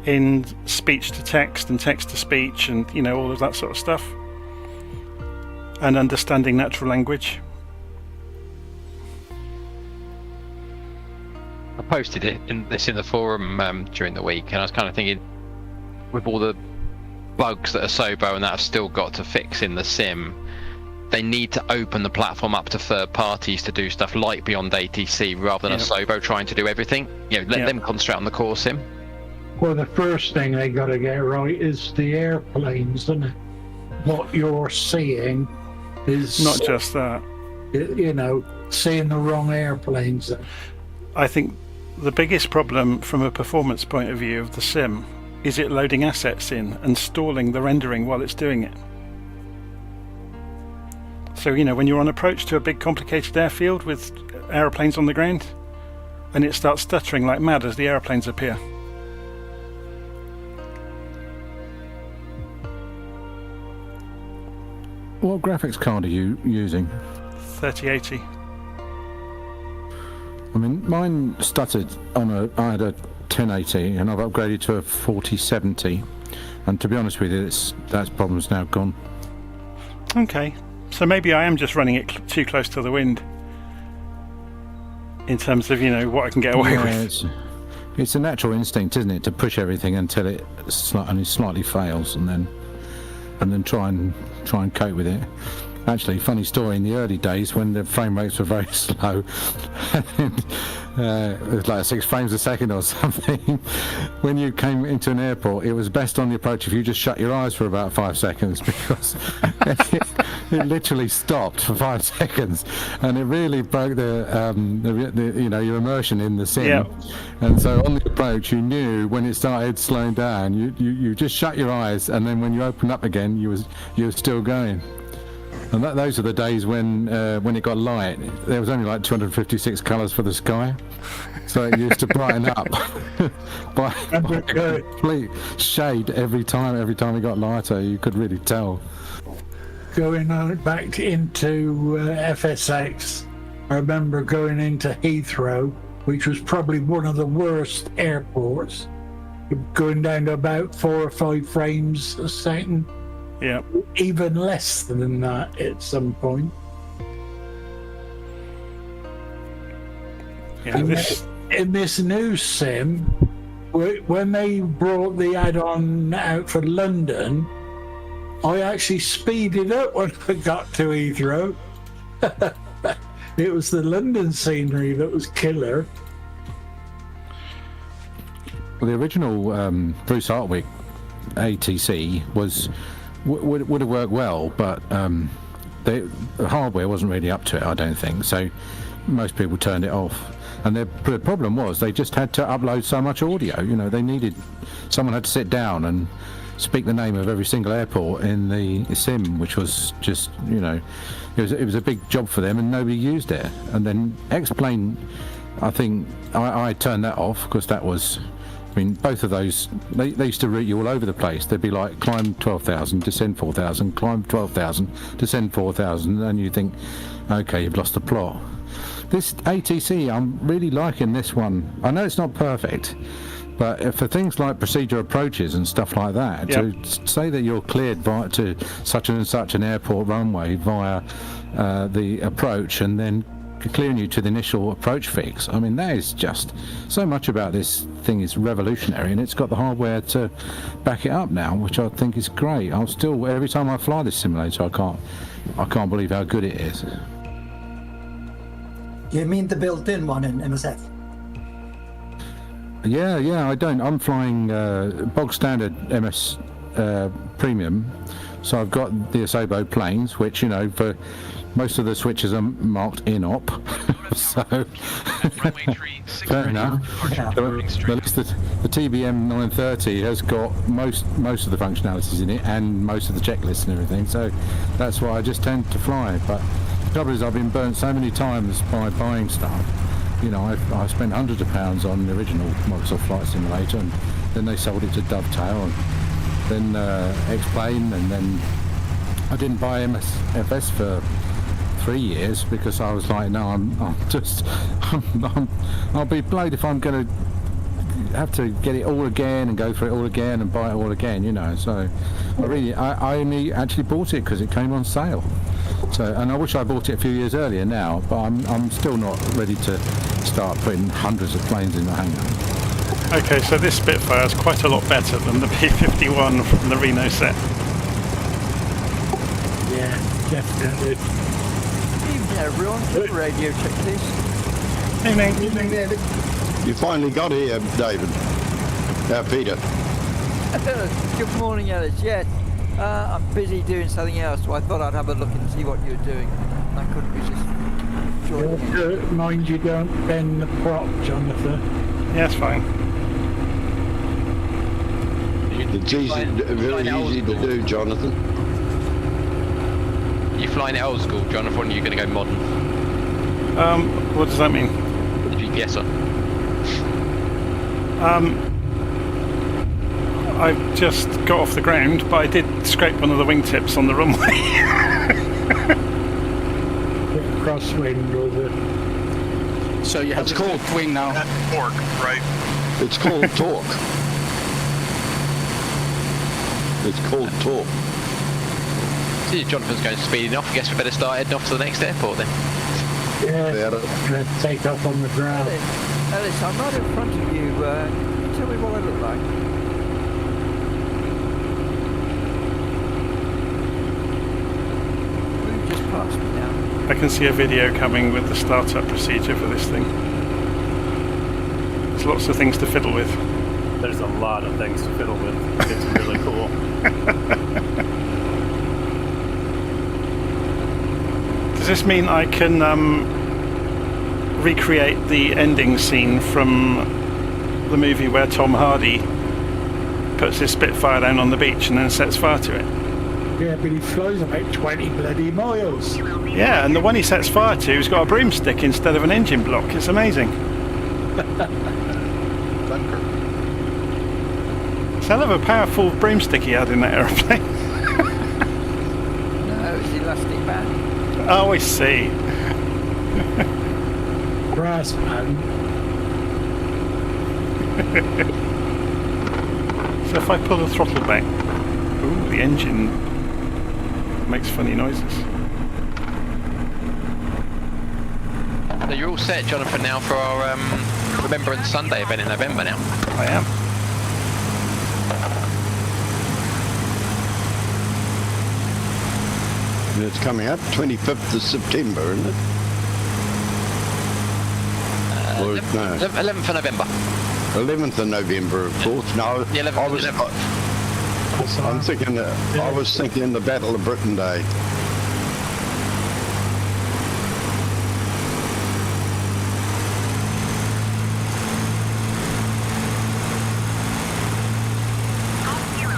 in speech to text and text to speech and, you know, all of that sort of stuff, and understanding natural language. I posted it in the forum during the week, and I was kind of thinking, with all the bugs that Asobo and that have still got to fix in the sim, they need to open the platform up to third parties to do stuff like Beyond ATC rather than Asobo trying to do everything. You know, let them concentrate on the core sim. Well, the first thing they got to get right is the airplanes, isn't it? What you're seeing is not just that. You know, seeing the wrong airplanes. I think the biggest problem from a performance point of view of the sim is it loading assets in and stalling the rendering while it's doing it. So, you know, when you're on approach to a big complicated airfield with aeroplanes on the ground, and it starts stuttering like mad as the aeroplanes appear. What graphics card are you using? 3080. I mean, mine stuttered on I had a 1080 and I've upgraded to a 4070, and to be honest with you, that problem's now gone. Okay, so maybe I am just running it too close to the wind. in terms of what I can get away with. It's a natural instinct, isn't it, to push everything until it only slightly fails, and then try and cope with it. Actually, funny story, in the early days when the frame rates were very slow, it was like 6 frames a second or something, when you came into an airport, it was best on the approach if you just shut your eyes for about 5 seconds, because it literally stopped for 5 seconds, and it really broke your immersion in the sim. Yeah. And so on the approach, you knew when it started slowing down, you just shut your eyes, and then when you opened up again, you were still going. And those are the days when it got light. There was only like 256 colours for the sky, so it used to brighten up by complete shade every time it got lighter. You could really tell. Going on back into FSX, I remember going into Heathrow, which was probably one of the worst airports, going down to about 4 or 5 frames a second. Yeah. Even less than that at some point. Yeah, in this new sim, when they brought the add-on out for London, I actually speeded up when I got to Heathrow. It was the London scenery that was killer. Well, the original Bruce Hartwick ATC would have worked well, but the hardware wasn't really up to it, I don't think. So most people turned it off. And the problem was they just had to upload so much audio. Someone had to sit down and speak the name of every single airport in the sim, which was just, it was a big job for them, and nobody used it. And then X-Plane, I think I turned that off, because that was, both of those, they used to route you all over the place. They'd be like, climb 12,000, descend 4,000, climb 12,000, descend 4,000, and you think, okay, you've lost the plot. This ATC, I'm really liking this one. I know it's not perfect, but for things like procedure approaches and stuff like that, to say that you're cleared to such and such an airport runway via the approach, and then clearing you to the initial approach fix, that is just, so much about this thing is revolutionary, and it's got the hardware to back it up now, which I think is great. I'm still, every time I fly this simulator, I can't believe how good it is. You mean the built-in one in MSF? Yeah, I'm flying bog standard MS Premium, so I've got the Asobo planes, which, for most of the switches are marked INOP, so fair enough. The TBM 930 has got most of the functionalities in it, and most of the checklists and everything, so that's why I just tend to fly. But the trouble is, I've been burnt so many times by buying stuff. I spent hundreds of pounds on the original Microsoft Flight Simulator, and then they sold it to Dovetail, and then X-Plane, and then I didn't buy MSFS for 3 years, because I was like, no, I'll be blowed if I'm going to have to get it all again and go through it all again and buy it all again, So I only actually bought it because it came on sale. So, and I wish I bought it a few years earlier now, but I'm still not ready to start putting hundreds of planes in the hangar. Okay, so this Spitfire is quite a lot better than the P-51 from the Reno set. Yeah, definitely. Evening everyone, radio check please. Evening, David. You finally got here, David. Peter. Good morning, Alice. Yes, I'm busy doing something else, so I thought I'd have a look and see what you were doing. I couldn't resist joining. Mind you don't bend the prop, Jonathan. Yeah, it's fine. It's very easy to do, Jonathan. You flying it old school, Jonathan, or are you going to go modern? What does that mean? The GPS on. I just got off the ground, but I did scrape one of the wingtips on the runway. Crosswind or the... So you have to call wing now. That's torque, right? It's called torque. It's called torque. See, Jonathan's going speeding off. I guess we better start heading off to the next airport then. Yeah, take off on the ground. Ellis, I'm right in front of you. Can you tell me what I look like? You just passed me now. I can see a video coming with the startup procedure for this thing. There's lots of things to fiddle with. There's a lot of things to fiddle with. It's really cool. Does this mean I can recreate the ending scene from the movie where Tom Hardy puts his Spitfire down on the beach and then sets fire to it? Yeah, but he flies about 20 bloody miles. Yeah, and the one he sets fire to has got a broomstick instead of an engine block. It's amazing. It's a hell of a powerful broomstick he had in that aeroplane. No, it's the elastic band. Oh, I see. Brass man. So if I pull the throttle back, ooh, the engine makes funny noises. So you're all set, Jonathan, now for our Remembrance Sunday event in November now? I am. It's coming up 25th of September, isn't it? 11th of November. 11th of November, of course. No, The 11th I of was. November. I'm thinking. I was thinking the Battle of Britain Day.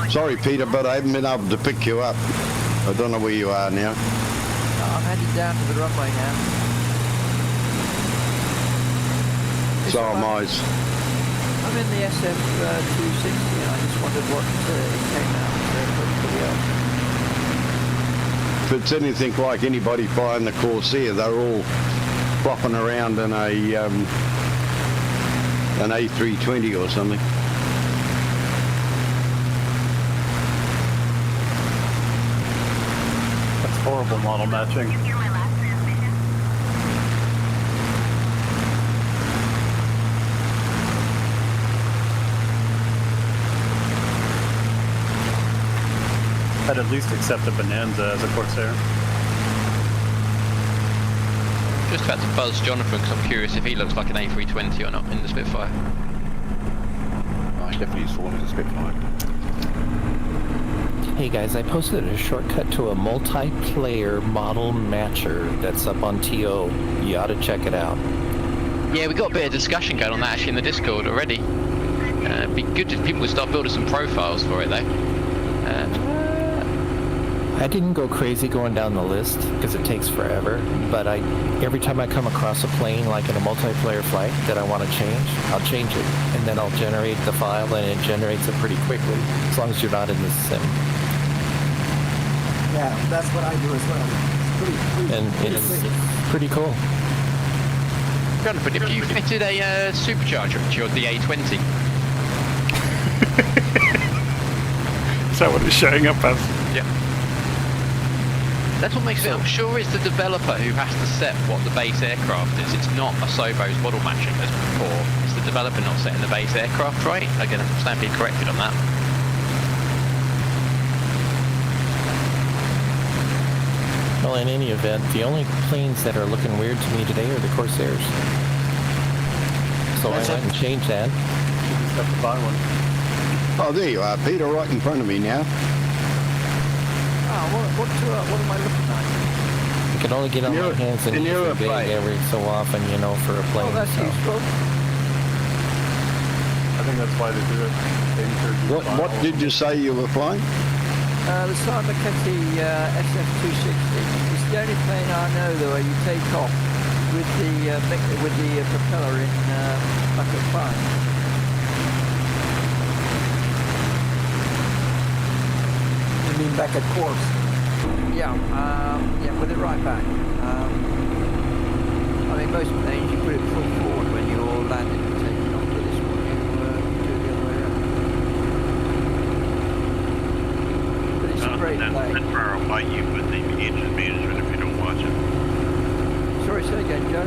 Sorry, Peter, but I haven't been able to pick you up. I don't know where you are now. I'm headed down to the runway now. So am I. I'm in the SF 260 and I just wondered what it came out for everybody else. If it's anything like anybody flying the Corsair, they're all flopping around in an A320 or something. That's horrible model matching. I'd at least accept a Bonanza as a Corsair. Just about to buzz Jonathan because I'm curious if he looks like an A320 or not in the Spitfire. Oh, he definitely used to one as a Spitfire. Hey guys, I posted a shortcut to a multiplayer model matcher that's up on TO. You ought to check it out. Yeah, we got a bit of discussion going on that actually in the Discord already. It'd be good if people would start building some profiles for it though. I didn't go crazy going down the list because it takes forever, but every time I come across a plane like in a multiplayer flight that I want to change, I'll change it, and then I'll generate the file, and it generates it pretty quickly, as long as you're not in the sim. Yeah, that's what I do as well. It's pretty cool. Jonathan, if you fitted a supercharger into your DA20. Is that what it's showing up as? Yeah. That's what makes it, I'm sure it's the developer who has to set what the base aircraft is. It's not Asobo's model matching as before. It's the developer not setting the base aircraft right. Again, I'm stand being corrected on that. Well, in any event, the only planes that are looking weird to me today are the Corsairs. So I went and changed that. You just have to buy one. Oh, there you are, Peter, right in front of me now. What am I looking like? You can only get on my hands and knees and big every so often, you know, for a plane. Oh, that's useful. I think that's why they do it. What did you say you were flying? The Simon-Ketty SF-260. It's the only plane I know though where you take off with the propeller in like a plane. You mean back at course? Yeah, with it right back. I mean, most planes you put it full forward when you're landing and taking off. With this one, you do it the other way around. But it's a great plane. That fire will bite you with the engine management if you don't watch it. Sorry, say again, Joe.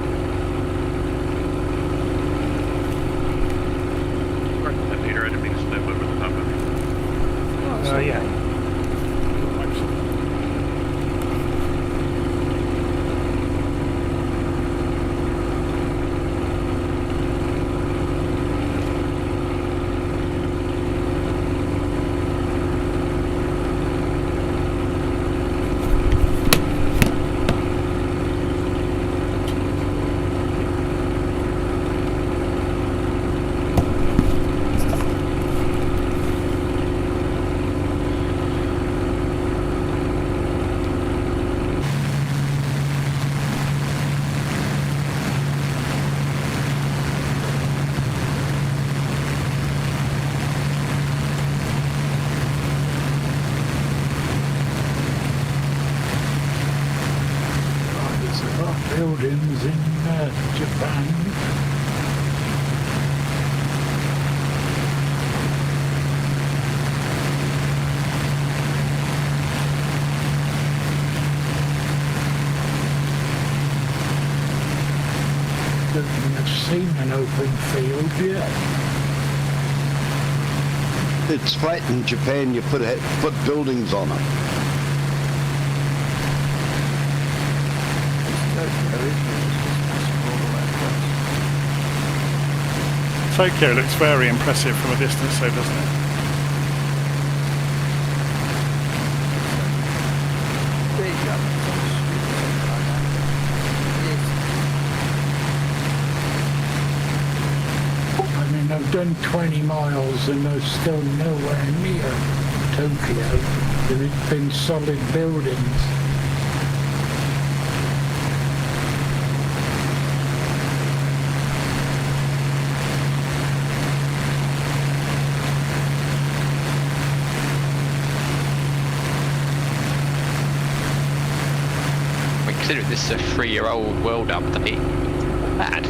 buildings in Japan. Don't think I've seen an open field yet. It's flat in Japan, you put buildings on it. Tokyo looks very impressive from a distance, though, doesn't it? I mean, I've done 20 miles and I'm still nowhere near Tokyo. There's been solid buildings. Considering this is a 3-year-old world update, not bad.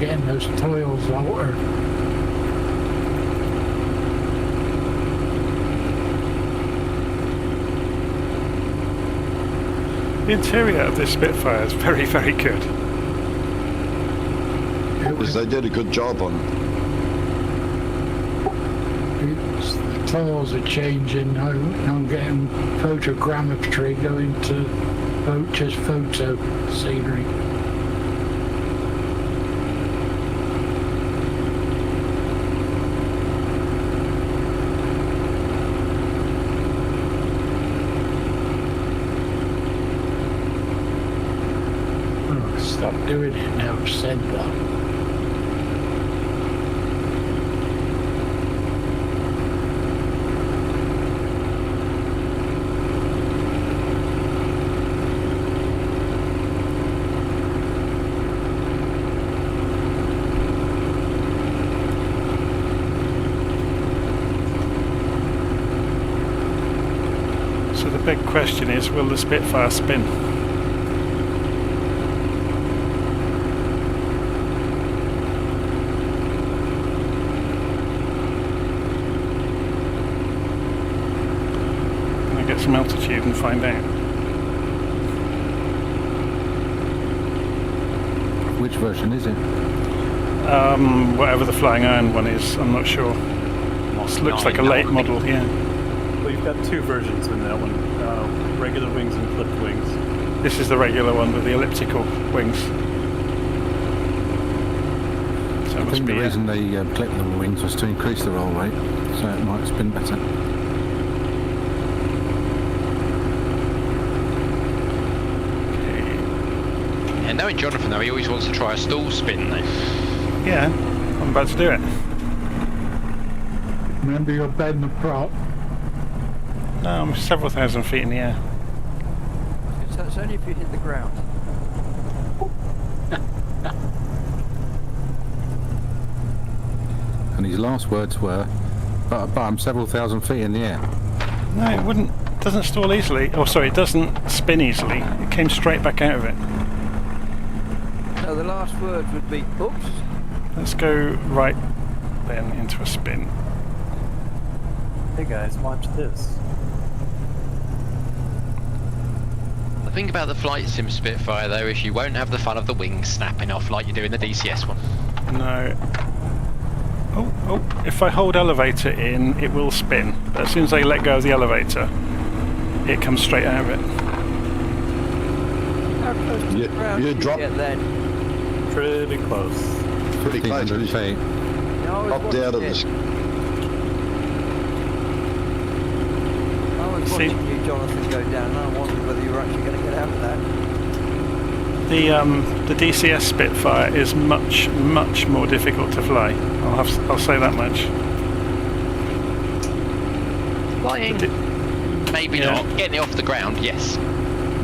Getting those toils out. The interior of this Spitfire is very, very good. Because they did a good job on it. The toils are changing. I'm getting photogrammetry going to just photo scenery. Stop doing it now, I've said that. So the big question is, will the Spitfire spin? Some altitude and find out. Which version is it? Whatever the Flying Iron one is, I'm not sure. Looks like a late model, yeah. Well, you've got two versions in that one. Regular wings and clipped wings. This is the regular one with the elliptical wings. So I think the reason they clipped the wings was to increase the roll rate, so it might spin better. And knowing Jonathan though, he always wants to try a stall spin though. Yeah, I'm about to do it. Remember your bed and the prop. No, I'm several thousand feet in the air. So it's only if you hit the ground. And his last words were, but I'm several thousand feet in the air. No, it wouldn't. Doesn't stall easily. Oh, sorry, it doesn't spin easily. It came straight back out of it. So the last word would be, oops. Let's go right then into a spin. Hey guys, watch this. The thing about the Flight Sim Spitfire though is you won't have the fun of the wings snapping off like you do in the DCS one. No. Oh, if I hold elevator in, it will spin. But as soon as I let go of the elevator, it comes straight out of it. How close to the ground you did drop get then? Pretty close. pretty close. feet. Popped out of this. I was watching you, Jonathan, go down, and I wondered whether you were actually going to get out of that. The DCS Spitfire is much more difficult to fly. I'll say that much. Flying? Maybe not. Getting it off the ground, yes.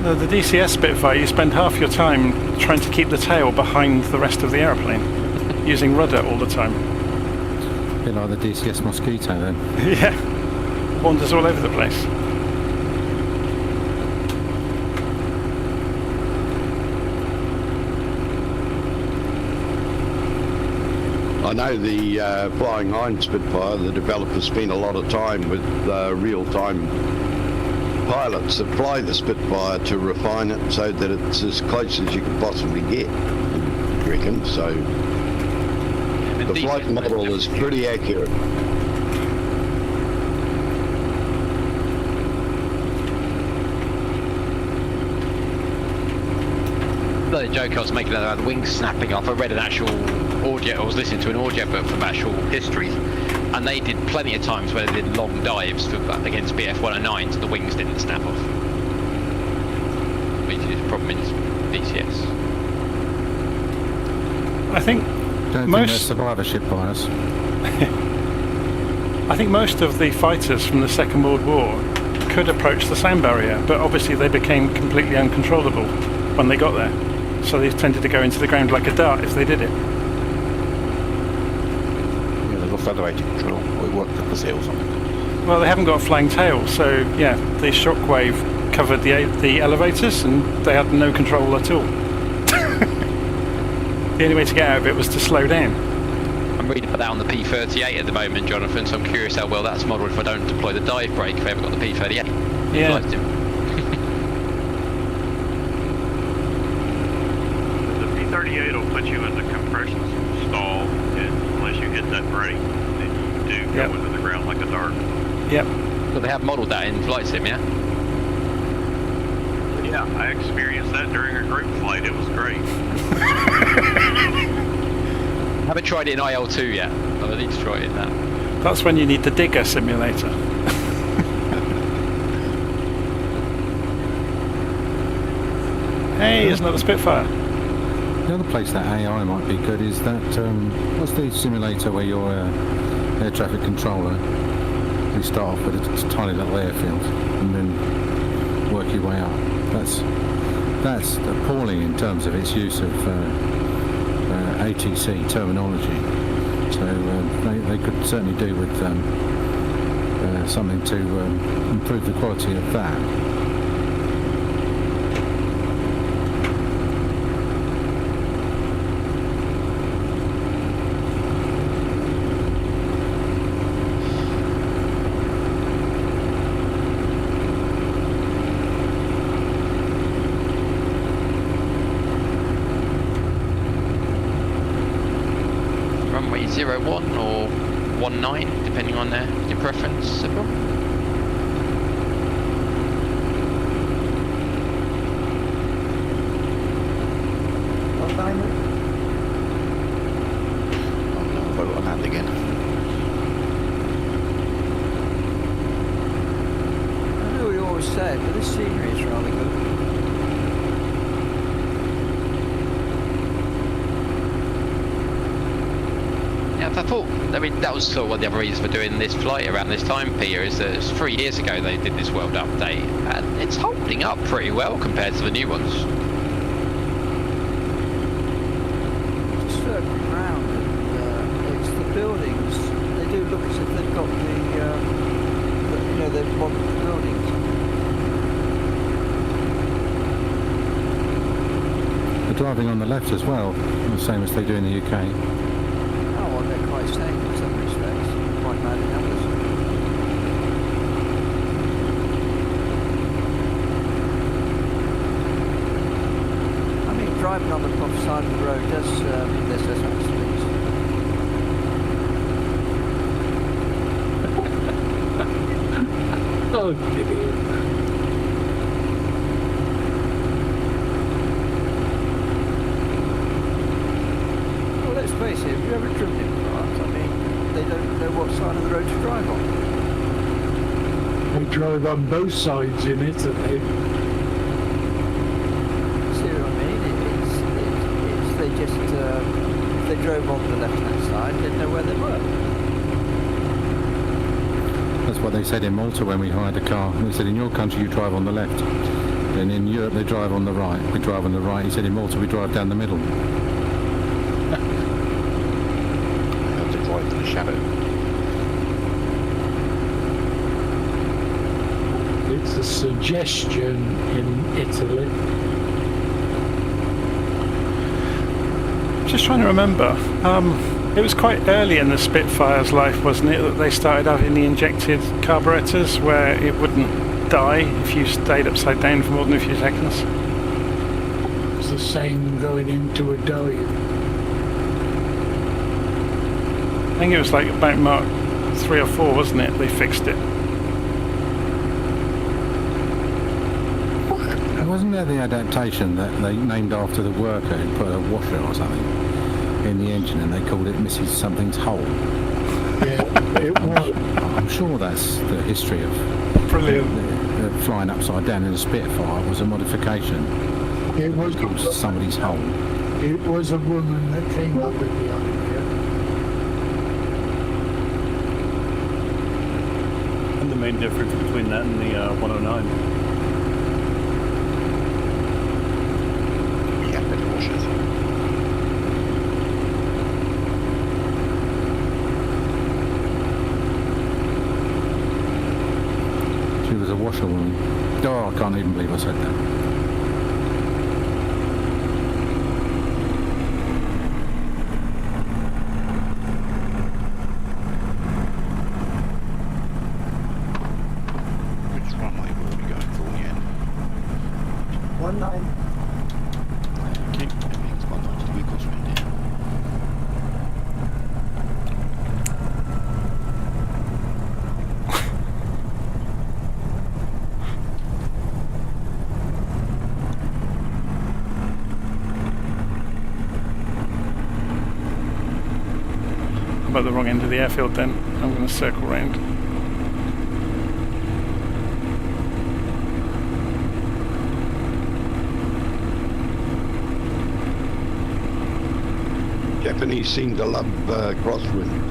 The DCS Spitfire, you spend half your time trying to keep the tail behind the rest of the aeroplane, using rudder all the time. A bit like the DCS Mosquito then. Yeah, wanders all over the place. I know the Flying Hind Spitfire, the developers spent a lot of time with real-time pilots that fly the Spitfire to refine it so that it's as close as you can possibly get, I reckon. So the flight model is pretty accurate. The joke I was making about the wings snapping off, I read an actual audio, I was listening to an audio book from actual history, and they did plenty of times where they did long dives against BF 109s and the wings didn't snap off. Which is a problem in DCS. I think Don't think there's survivorship bias. I think most of the fighters from the Second World War could approach the sound barrier, but obviously they became completely uncontrollable when they got there. So they tended to go into the ground like a dart if they did it. Yeah, they lost elevator control, or it worked up the sail or something. Well, they haven't got a flying tail, so yeah, the shockwave covered the elevators and they had no control at all. The only way to get out of it was to slow down. I'm reading about that on the P38 at the moment, Jonathan, so I'm curious how well that's modelled if I don't deploy the dive brake if I haven't got the P38. Yeah. The P38 will put you in the compression stall unless you hit that brake. Then you do go into the ground like a dart. Yep. So they have modelled that in flight sim, yeah? Yeah, I experienced that during a group flight. It was great. Haven't tried it in IL2 yet. I need to try it in that. That's when you need the digger simulator. Hey, there's another Spitfire. The other place that AI might be good is that, what's the simulator where you're air traffic controller? You start off with a tiny little airfield and then work your way up. That's appalling in terms of its use of ATC terminology. So they could certainly do with something to improve the quality of that. Runway 01 or 19, depending on your preference, everyone. I've got to land again. I know we always say it, but this scenery is rather good. Yeah, I thought, I mean, that was sort of one of the other reasons for doing this flight around this time, Peter, is that it was 3 years ago they did this world update, and it's holding up pretty well compared to the new ones. It's circling round, and it's the buildings. They do look as if they've got the modern buildings. They're driving on the left as well, the same as they do in the UK. They're quite safe in some respects, quite bad in others. I mean, driving on the top side of the road does mean there's less accidents. Oh, dear. Well, let's face it, if you ever driven in France, I mean, they don't know what side of the road to drive on. They drive on both sides in Italy. See what I mean? just, if they drove on the left-hand side, didn't know where they were. That's what they said in Malta when we hired a car. They said in your country you drive on the left, and in Europe they drive on the right. We drive on the right. He said in Malta we drive down the middle. I have to drive in the shadow. It's a suggestion in Italy. Just trying to remember. It was quite early in the Spitfire's life, wasn't it, that they started having the injected carburetors where it wouldn't die if you stayed upside down for more than a few seconds? It's the same going into a dive. I think it was like about Mark 3 or 4, wasn't it? They fixed it. Wasn't there the adaptation that they named after the worker who put a washer or something in the engine and they called it Mrs. Something's Hole? Yeah, it was. I'm sure that's the history of Brilliant. The flying upside down in a Spitfire was a modification. It was called Somebody's Hole. It was a woman that came up with the idea. And the main difference between that and the 109. She was a washerwoman. Oh, I can't even believe I said that. Which runway will we going for again? 19. Okay, everything's 192 equals right there. I'm at the wrong end of the airfield then. I'm going to circle round. Japanese seem to love crosswind.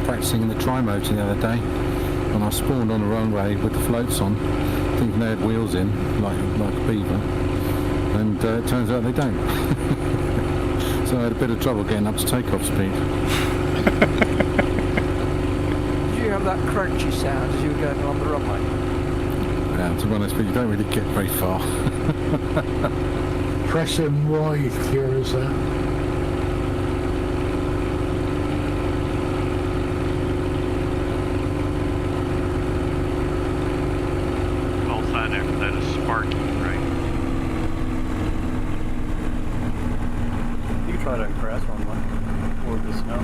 Practicing in the tri-motor the other day, and I spawned on the runway with the floats on, thinking they had wheels in, like a beaver, and it turns out they don't. So I had a bit of trouble getting up to takeoff speed. Did you have that crunchy sound as you were going along the runway? now, to be honest, but you don't really get very far. Pressing Y cures that. Call sign after that is Sparky, right? You try to crash on one, or the snow.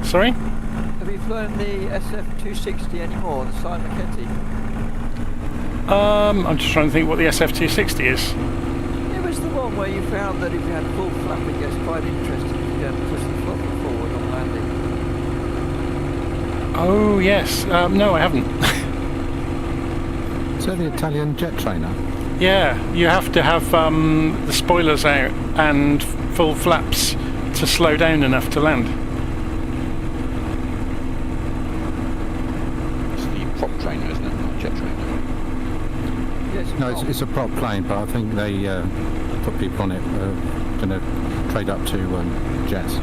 Sorry? Have you flown the SF-260 anymore, the Simon Ketty? I'm just trying to think what the SF-260 is. It was the one where you found that if you had full flap it gets quite interesting if you don't push the throttle forward on landing. Oh yes, no I haven't. Is that the Italian jet trainer? Yeah, you have to have the spoilers out and full flaps to slow down enough to land. It's the prop trainer, isn't it? Not jet trainer. Yes, No, it's a prop plane, but I think they put people on it going to trade up to jets.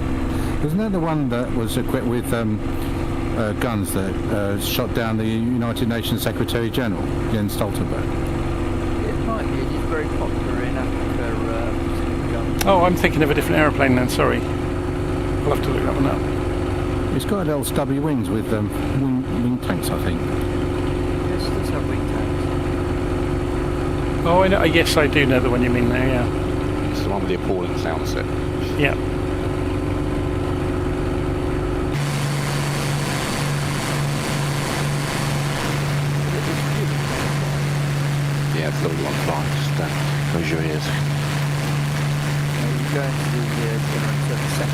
Wasn't that the one that was equipped with guns that shot down the United Nations Secretary General, Jens Stoltenberg? It might be. It's very popular in Africa. Oh, I'm thinking of a different aeroplane then, sorry. I'll have to look that one up. It's got little stubby wings with wing tanks, I think. Yes, it does have wing tanks. Oh, I know. Yes, I do know the one you mean now, yeah. It's the one with the appalling sound set. Yeah. Yeah, it's the only one flying. Just close your ears. You go into the generator set.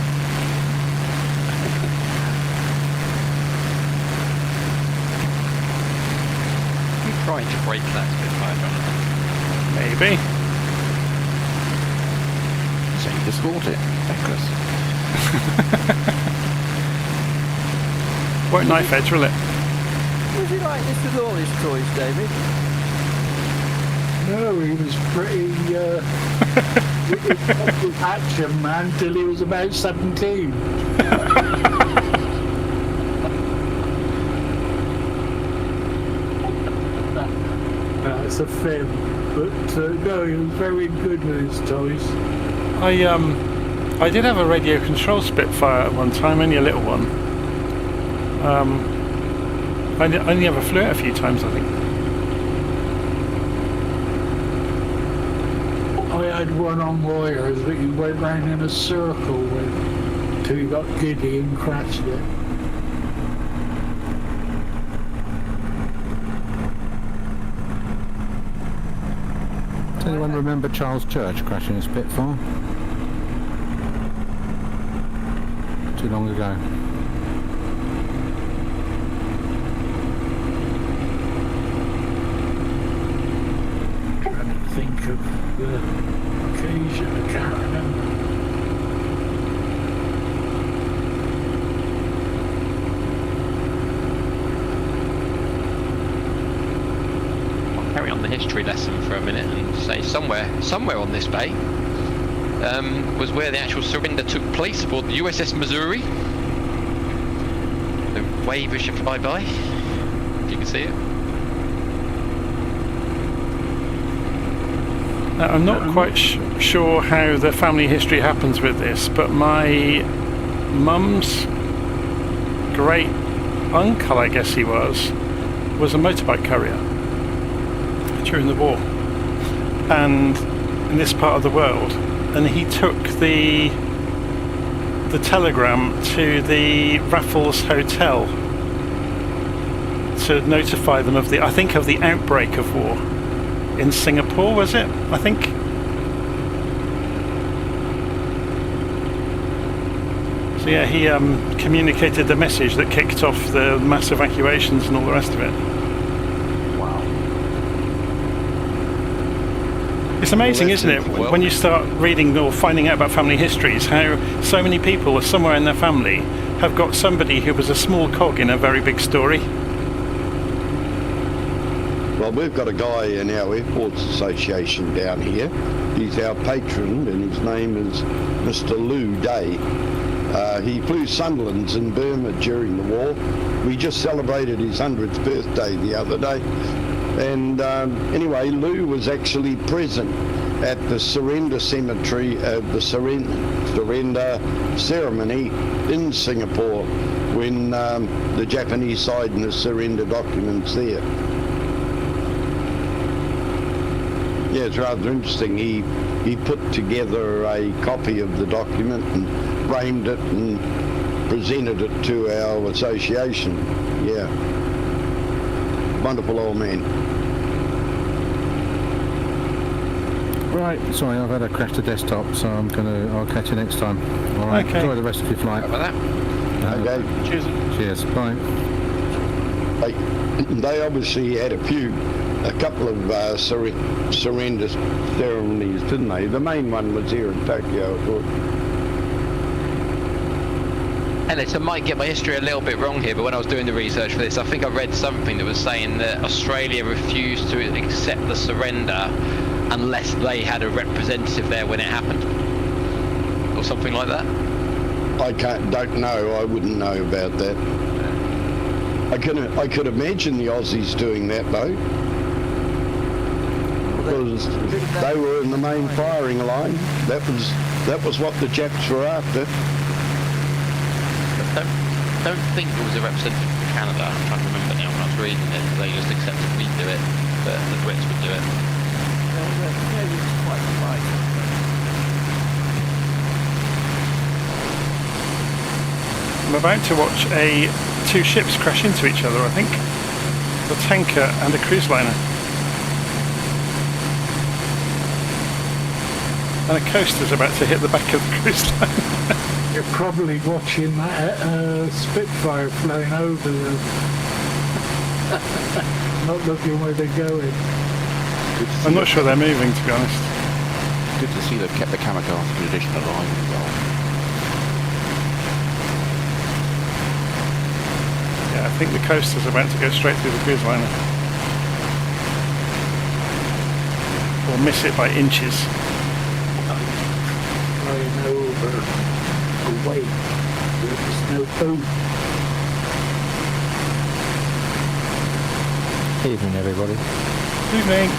You trying to break that Spitfire, Jonathan? Maybe. So you just bought it. Thankless. Won't knife edge, will it? Was he like this with all his toys, David? No, he was pretty action man till he was about 17. That's a fib, but no, he was very good with his toys. I did have a radio control Spitfire at one time, only a little one. I only ever flew it a few times, I think. I had one on wires that he went round in a circle with till he got giddy and crashed it. Does anyone remember Charles Church crashing a Spitfire? Too long ago. Trying to think of the occasion, I can't remember. I'll carry on the history lesson for a minute and say somewhere on this bay was where the actual surrender took place aboard the USS Missori. The wave as you fly by, if you can see it. I'm not quite sure how the family history happens with this, but my mum's great uncle, I guess he was a motorbike courier during the war, and in this part of the world, and he took the telegram to the Raffles Hotel to notify them of the outbreak of war. In Singapore, was it? I think. So yeah, he communicated the message that kicked off the mass evacuations and all the rest of it. Wow. It's amazing, Well, isn't it, well- when you start reading or finding out about family histories, how so many people somewhere in their family have got somebody who was a small cog in a very big story. Well, we've got a guy in our Airports Association down here. He's our patron, and his name is Mr. Lou Day. He flew Sunderlands in Burma during the war. We just celebrated his 100th birthday the other day. And anyway, Lou was actually present at the surrender cemetery, the surrender ceremony in Singapore when the Japanese signed the surrender documents there. Yeah, it's rather interesting. He put together a copy of the document and framed it and presented it to our association. Yeah. Wonderful old man. Right, sorry, I've had to crash the desktop, so I'll catch you next time. All right, Okay. enjoy the rest of your flight. How about that? Okay. Cheers. Cheers, bye. They obviously had a couple of surrender ceremonies, didn't they? The main one was here in Tokyo, I thought. Ellis, I might get my history a little bit wrong here, but when I was doing the research for this, I think I read something that was saying that Australia refused to accept the surrender unless they had a representative there when it happened, or something like that. Don't know. I wouldn't know about that. I could imagine the Aussies doing that though, because they were in the main firing line. That was what the Japs were after. Don't think there was a representative from Canada. I'm trying to remember now when I was reading it. They just accepted we do it, but the Brits would do it. I'm about to watch two ships crash into each other, I think. The tanker and a cruise liner. And a coaster's about to hit the back of the cruise liner. You're probably watching that Spitfire flying over them. Not looking where they're going. I'm not sure they're moving, to be honest. Good to see they've kept the kamikaze tradition alive as well. Yeah, I think the coaster's about to go straight through the cruise liner. Or miss it by inches. Flying over, away. There's no boat. Evening, everybody. Evening.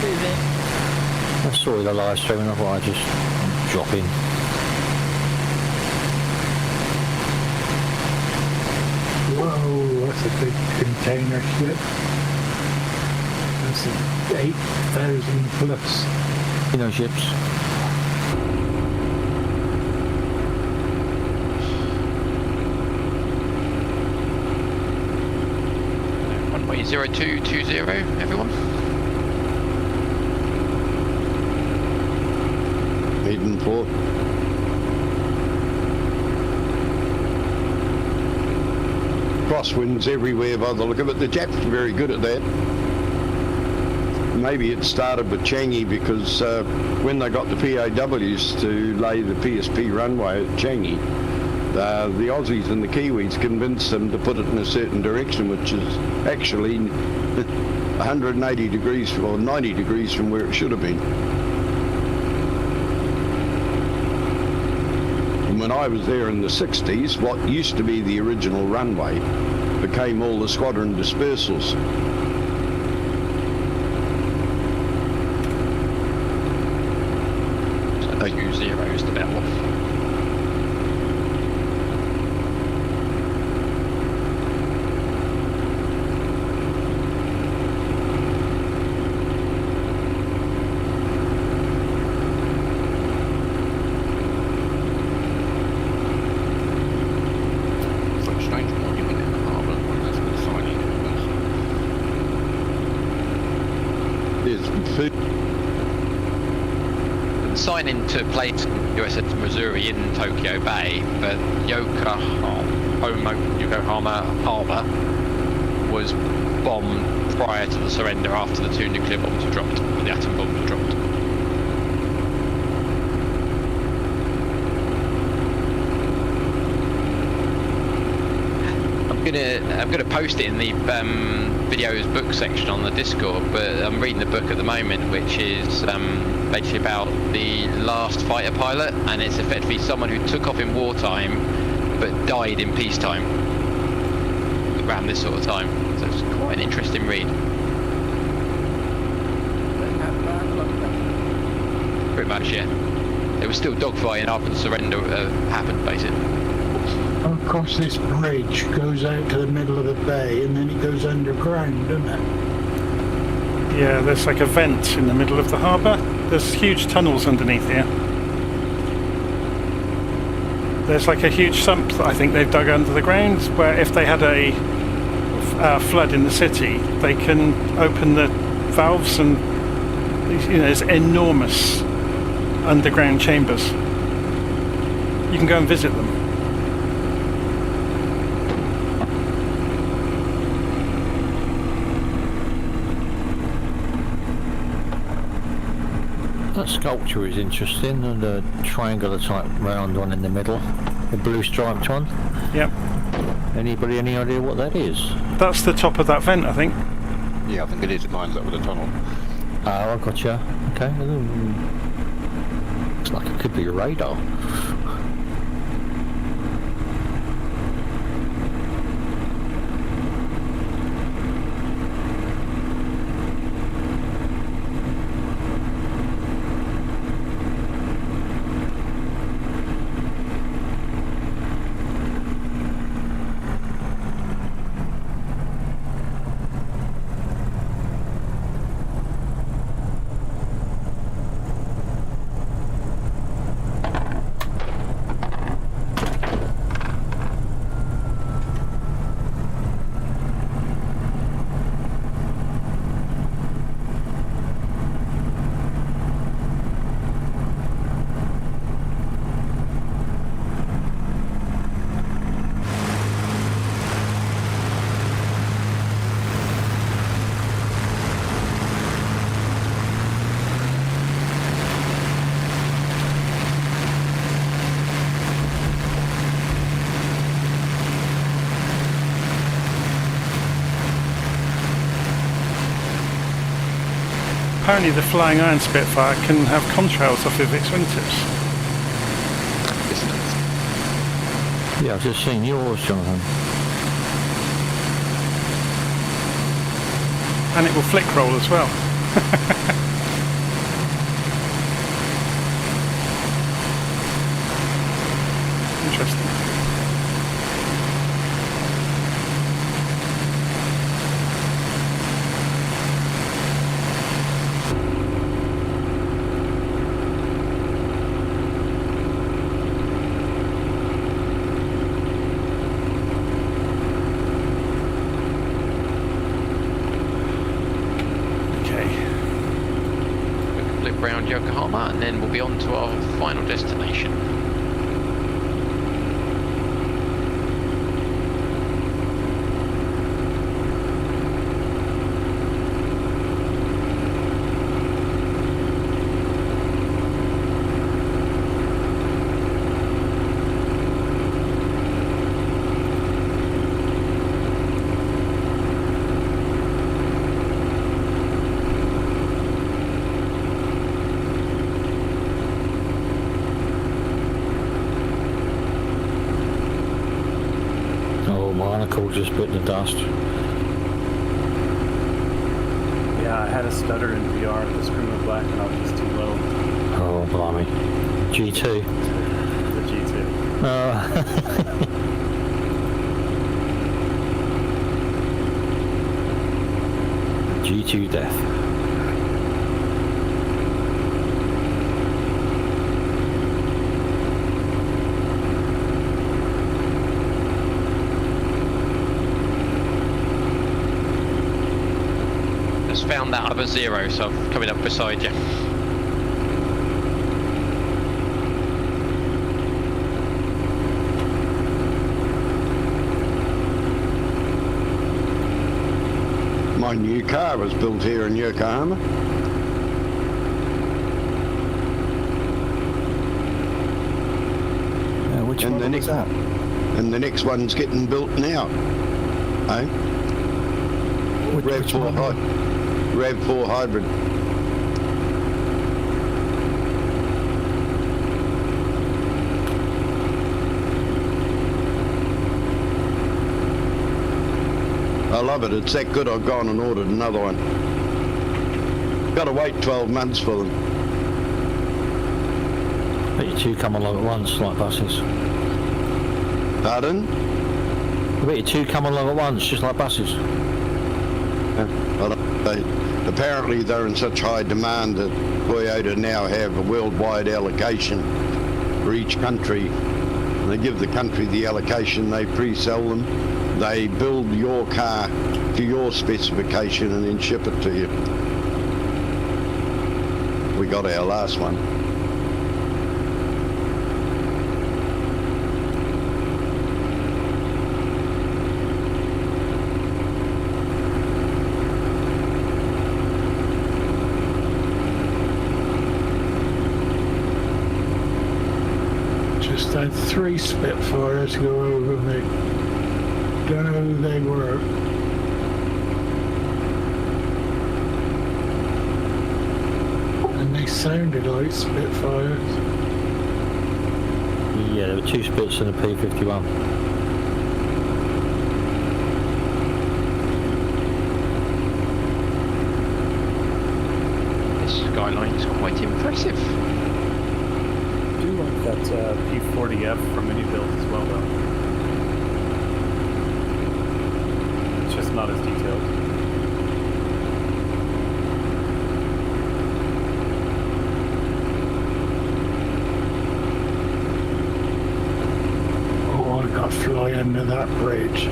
I saw the live stream and I thought I'd just drop in. Whoa, that's a big container ship. That's 8,000 plus. You know, ships. Runway 0220, everyone. Maiden for. Crosswinds everywhere by the look of it. The Japs are very good at that. Maybe it started with Changi because when they got the PAWs to lay the PSP runway at Changi, the Aussies and the Kiwis convinced them to put it in a certain direction, which is actually 180 degrees or 90 degrees from where it should have been. And when I was there in the 60s, what used to be the original runway became all the squadron dispersals. So 20 is the bell off. Signing to place USS Missori in Tokyo Bay, but Yokohama Harbour was bombed prior to the surrender after the 2 nuclear bombs were dropped, or the atom bombs were dropped. gonna post it in the videos book section on the Discord. But I'm reading the book at the moment, which is basically about the last fighter pilot, and it's effectively someone who took off in wartime but died in peacetime around this sort of time. So it's quite an interesting read. Pretty much, yeah. It was still dogfighting after the surrender happened, basically. Across this bridge goes out to the middle of the bay and then it goes underground, doesn't it? Yeah, there's like a vent in the middle of the harbour. There's huge tunnels underneath here. There's like a huge sump that I think they've dug under the ground, where if they had a flood in the city, they can open the valves and, you know, there's enormous underground chambers. You can go and visit them. That sculpture is interesting, and the triangular type round one in the middle, the blue striped one. Yep. Anybody any idea what that is? That's the top of that vent, I think. Yeah, I think it is. It lines up with a tunnel. Oh, I gotcha. Okay. Looks like it could be a radar. Apparently the Flying Iron Spitfire can have contrails off of its wingtips. Yeah, I've just seen yours, Jonathan. And it will flick roll as well. Interesting. Around Yokohama, and then we'll be on to our final destination. Just bit in the dust. Yeah, I had a stutter in VR. The screen went black and I was just too low. Oh, blimey. G2. The G2. G2 death. Found that other zero, so I'm coming up beside you. My new car was built here in Yokohama. Which one was that? And the next one's getting built now. Eh? Rev4 hybrid. I love it. It's that good. I've gone and ordered another one. Got to wait 12 months for them. But you two come along at once, like buses. Pardon? I bet you two come along at once, just like buses. Apparently they're in such high demand that Toyota now have a worldwide allocation for each country. They give the country the allocation, they pre-sell them, they build your car to your specification and then ship it to you. We got our last one. Just had 3 Spitfires go over me. Don't know who they were. And they sounded like Spitfires. Yeah, there were 2 Spits and a P-51. This skyline's quite impressive. I do like that P40F from mini builds as well, though. It's just not as detailed. Oh, I got fly under that bridge.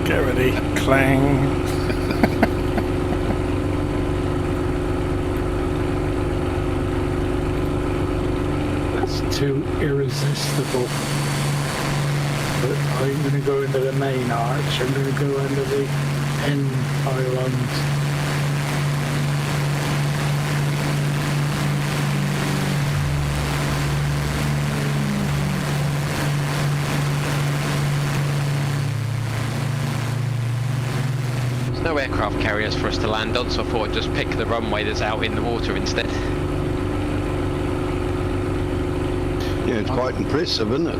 Get ready. Clang. Too irresistible. But I'm going to go into the main arch. I'm going to go under the end pylons. There's no aircraft carriers for us to land on, so I thought I'd just pick the runway that's out in the water instead. Yeah, it's quite impressive, isn't it?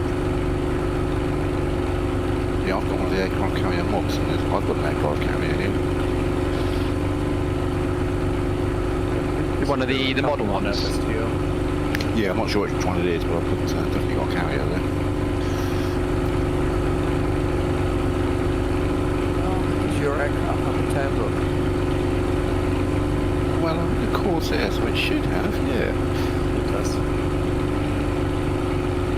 Yeah, I've got one of the aircraft carrier mobs, and I've got an aircraft carrier here. One of the model ones. Yeah, I'm not sure which one it is, but I've definitely got a carrier there. Does your aircraft have a tail book? Well, I'm in the Corsair, so it should have, yeah. It does.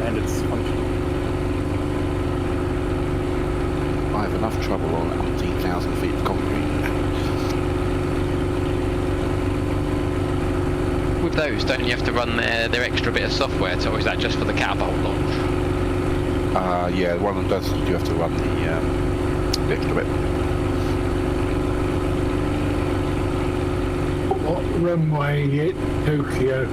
And it's functional. I have enough trouble on 18,000 feet of concrete. With those, don't you have to run their extra bit of software, or is that just for the catapult launch? Yeah, one of them does. You do have to run the extra bit. What runway at Tokyo?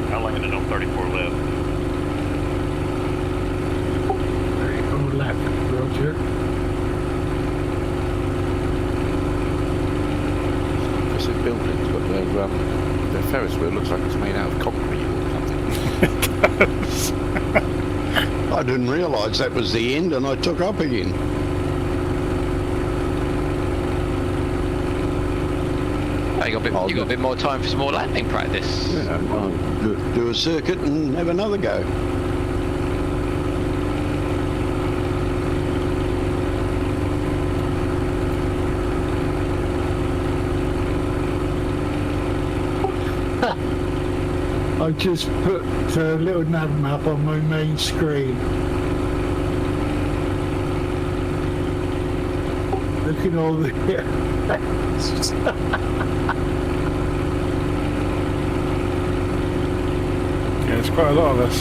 How long did L34 live? There you go, left, Roger. Impressive buildings, but their Ferris wheel looks like it's made out of concrete or something. I didn't realise that was the end, and I took up again. You got a bit more time for some more landing practice. Yeah, I'll do a circuit and have another go. I just put a little nav map on my main screen. Look at all the... Yeah, there's quite a lot of us.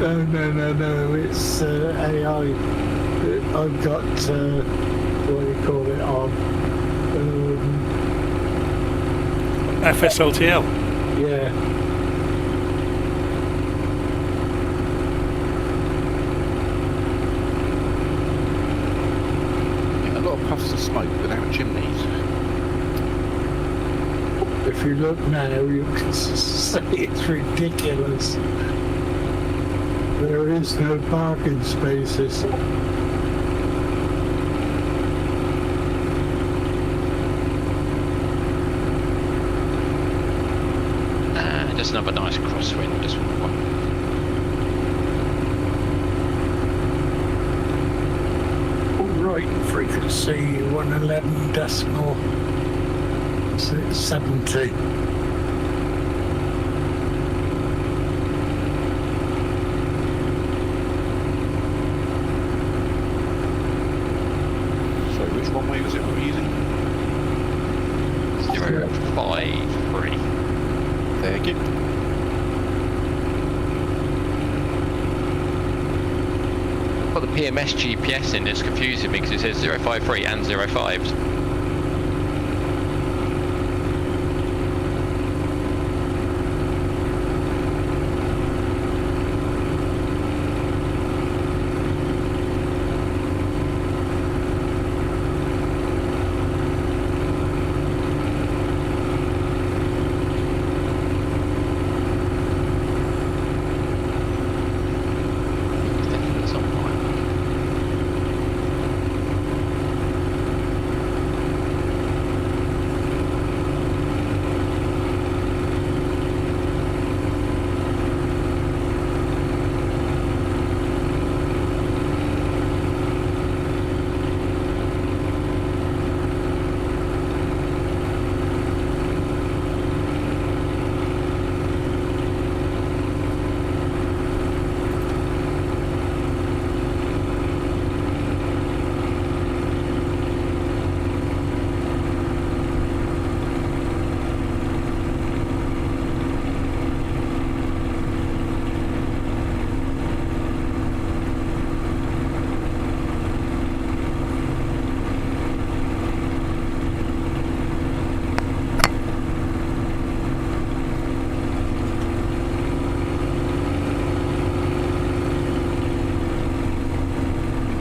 No. It's AI. I've got what do you call it on? FSLTL. Yeah. A lot of puffs of smoke without chimneys. If you look now, you can see it's ridiculous. There is no parking spaces. Just another nice crosswind, just one. Right frequency 111 decimal 70. So which runway was it we were using? 053. Thank you. Got the PMS GPS in, it's confusing me because it says 053 and 05s.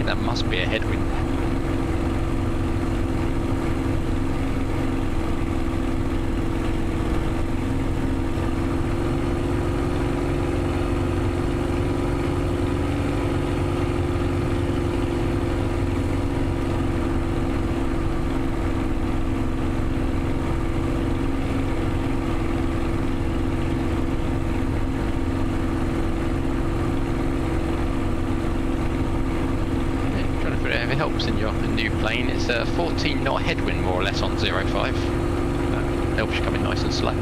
That must be a headwind. If it helps in your new plane, it's a 14 knot headwind more or less on 05. Helps you come in nice and slow.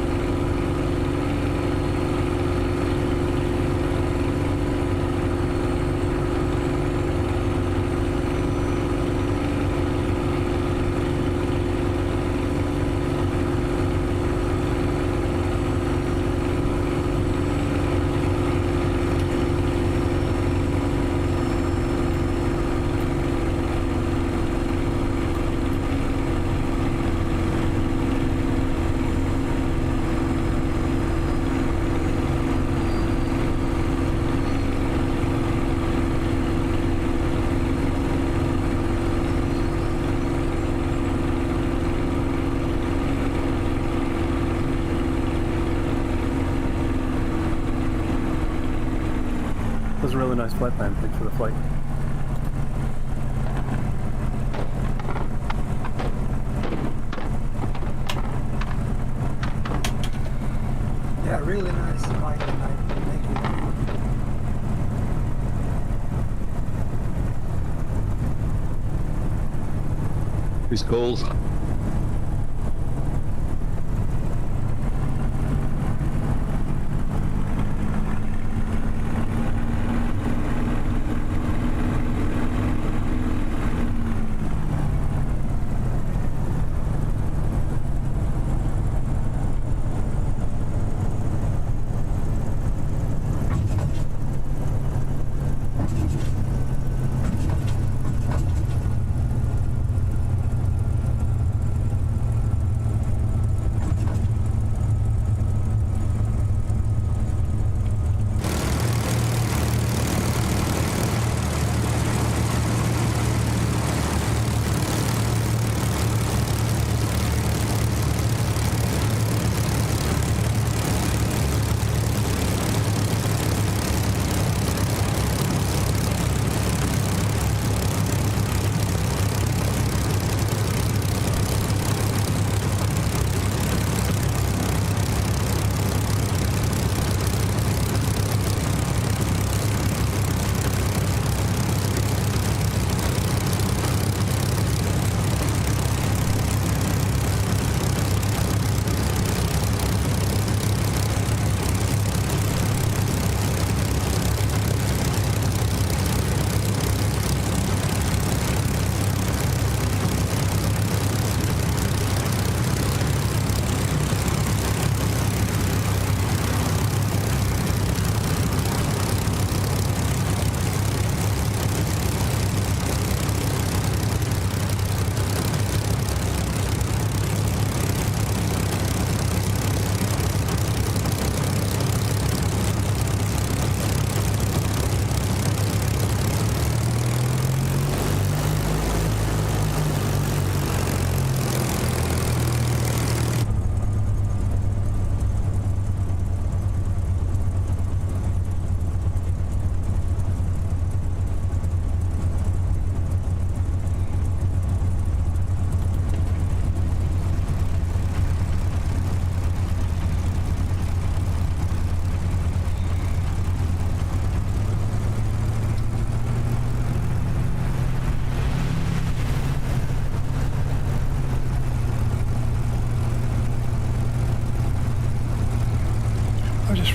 That was a really nice flight plan. Thanks for the flight. Yeah, really nice flight tonight. Thank you. Who's called?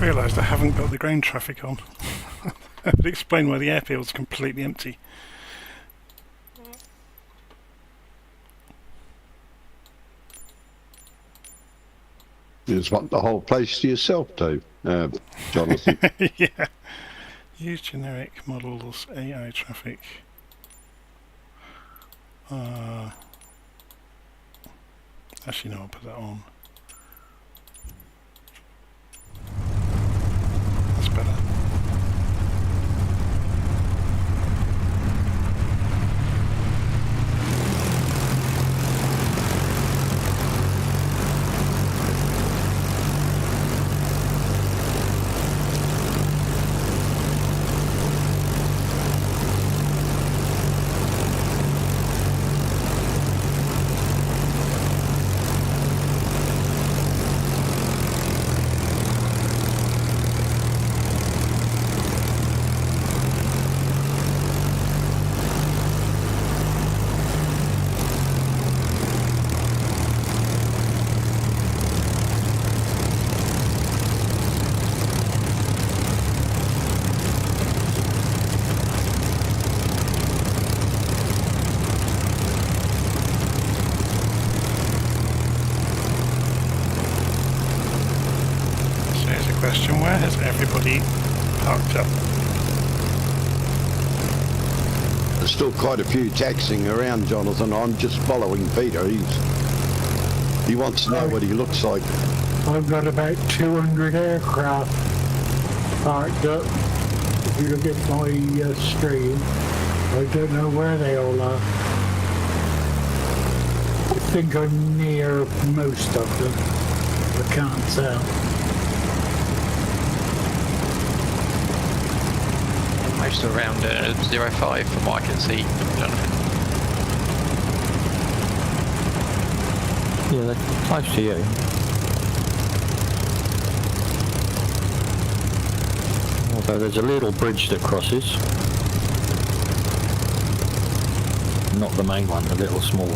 just realised I haven't got the ground traffic on. That would explain why the airfield's completely empty. You just want the whole place to yourself, too, Jonathan. Yeah. Use generic models, AI traffic. Actually, no, I'll put that on. That's better. Question, where has everybody parked up? There's still quite a few taxiing around, Jonathan. I'm just following Peter. He wants to know what he looks like. I've got about 200 aircraft parked up. If you look at my stream, I don't know where they all are. I think I'm near most of them. I can't tell. Most around 05 from what I can see, Jonathan. Yeah, they're close to you. Although there's a little bridge that crosses. Not the main one, the little small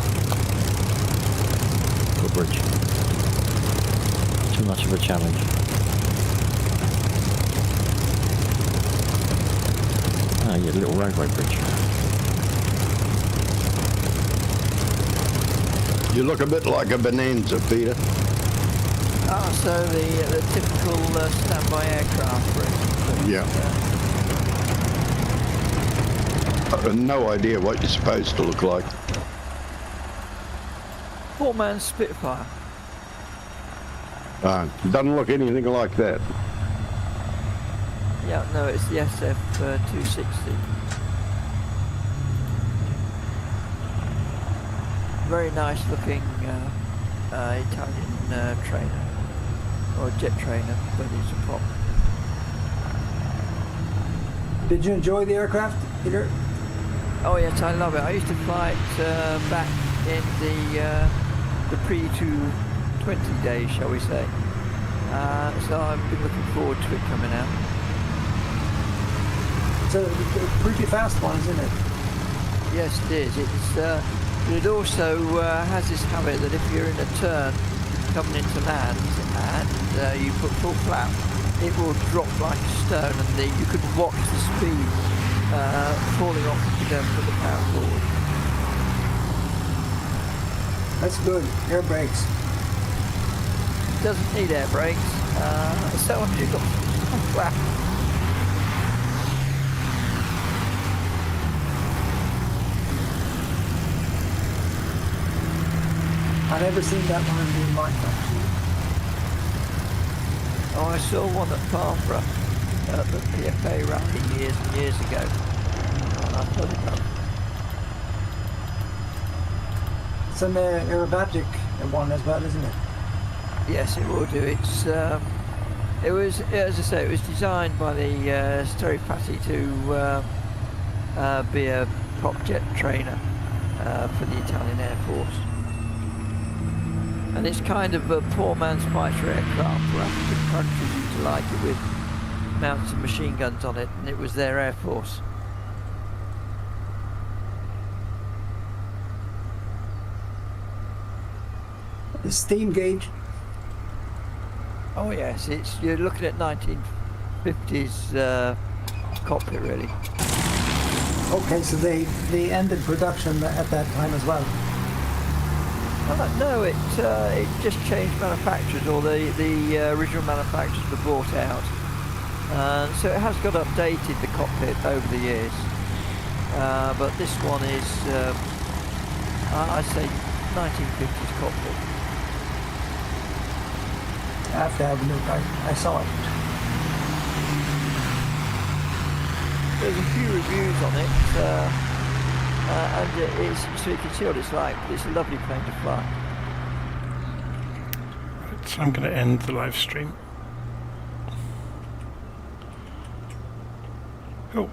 bridge. Too much of a challenge. Ah, yeah, little roadway bridge. You look a bit like a bonanza, Peter. Ah, so the typical standby aircraft, for instance. Yeah. I've got no idea what you're supposed to look like. Four-man Spitfire. Doesn't look anything like that. Yeah, no, it's the SF-260. Very nice looking Italian trainer, or jet trainer, but it's a prop. Did you enjoy the aircraft, Peter? Oh yes, I love it. I used to fly it back in the pre-220 days, shall we say. So I've been looking forward to it coming out. It's a pretty fast one, isn't it? Yes, it is. It also has this habit that if you're in a turn coming into land and you put full flap, it will drop like a stone, and you could watch the speed falling off if you don't put the power forward. That's good. Air brakes. It doesn't need air brakes, so long as you've got full flap. I've never seen that one in my country. Oh, I saw one at Farnborough at the PFA rally years and years ago. And I thought it. It's an aerobatic one as well, isn't it? Yes, it will do. It was, as I say, it was designed by the Steripati to be a prop jet trainer for the Italian Air Force. And it's kind of a poor man's fighter aircraft for African countries used to like it, with mounts and machine guns on it, and it was their Air Force. The steam gauge. Oh Oh yes, you're looking at 1950s cockpit really. Okay, so they ended production at that time as well. No, it just changed manufacturers, or the original manufacturers were bought out, and so it has got updated, the cockpit, over the years. But this one is, I say, 1950s cockpit. I have to have a look. I saw it. There's a few reviews on it, and it's, so you can see what it's like. But it's a lovely plane to fly. Right, so I'm going to end the live stream. Oh.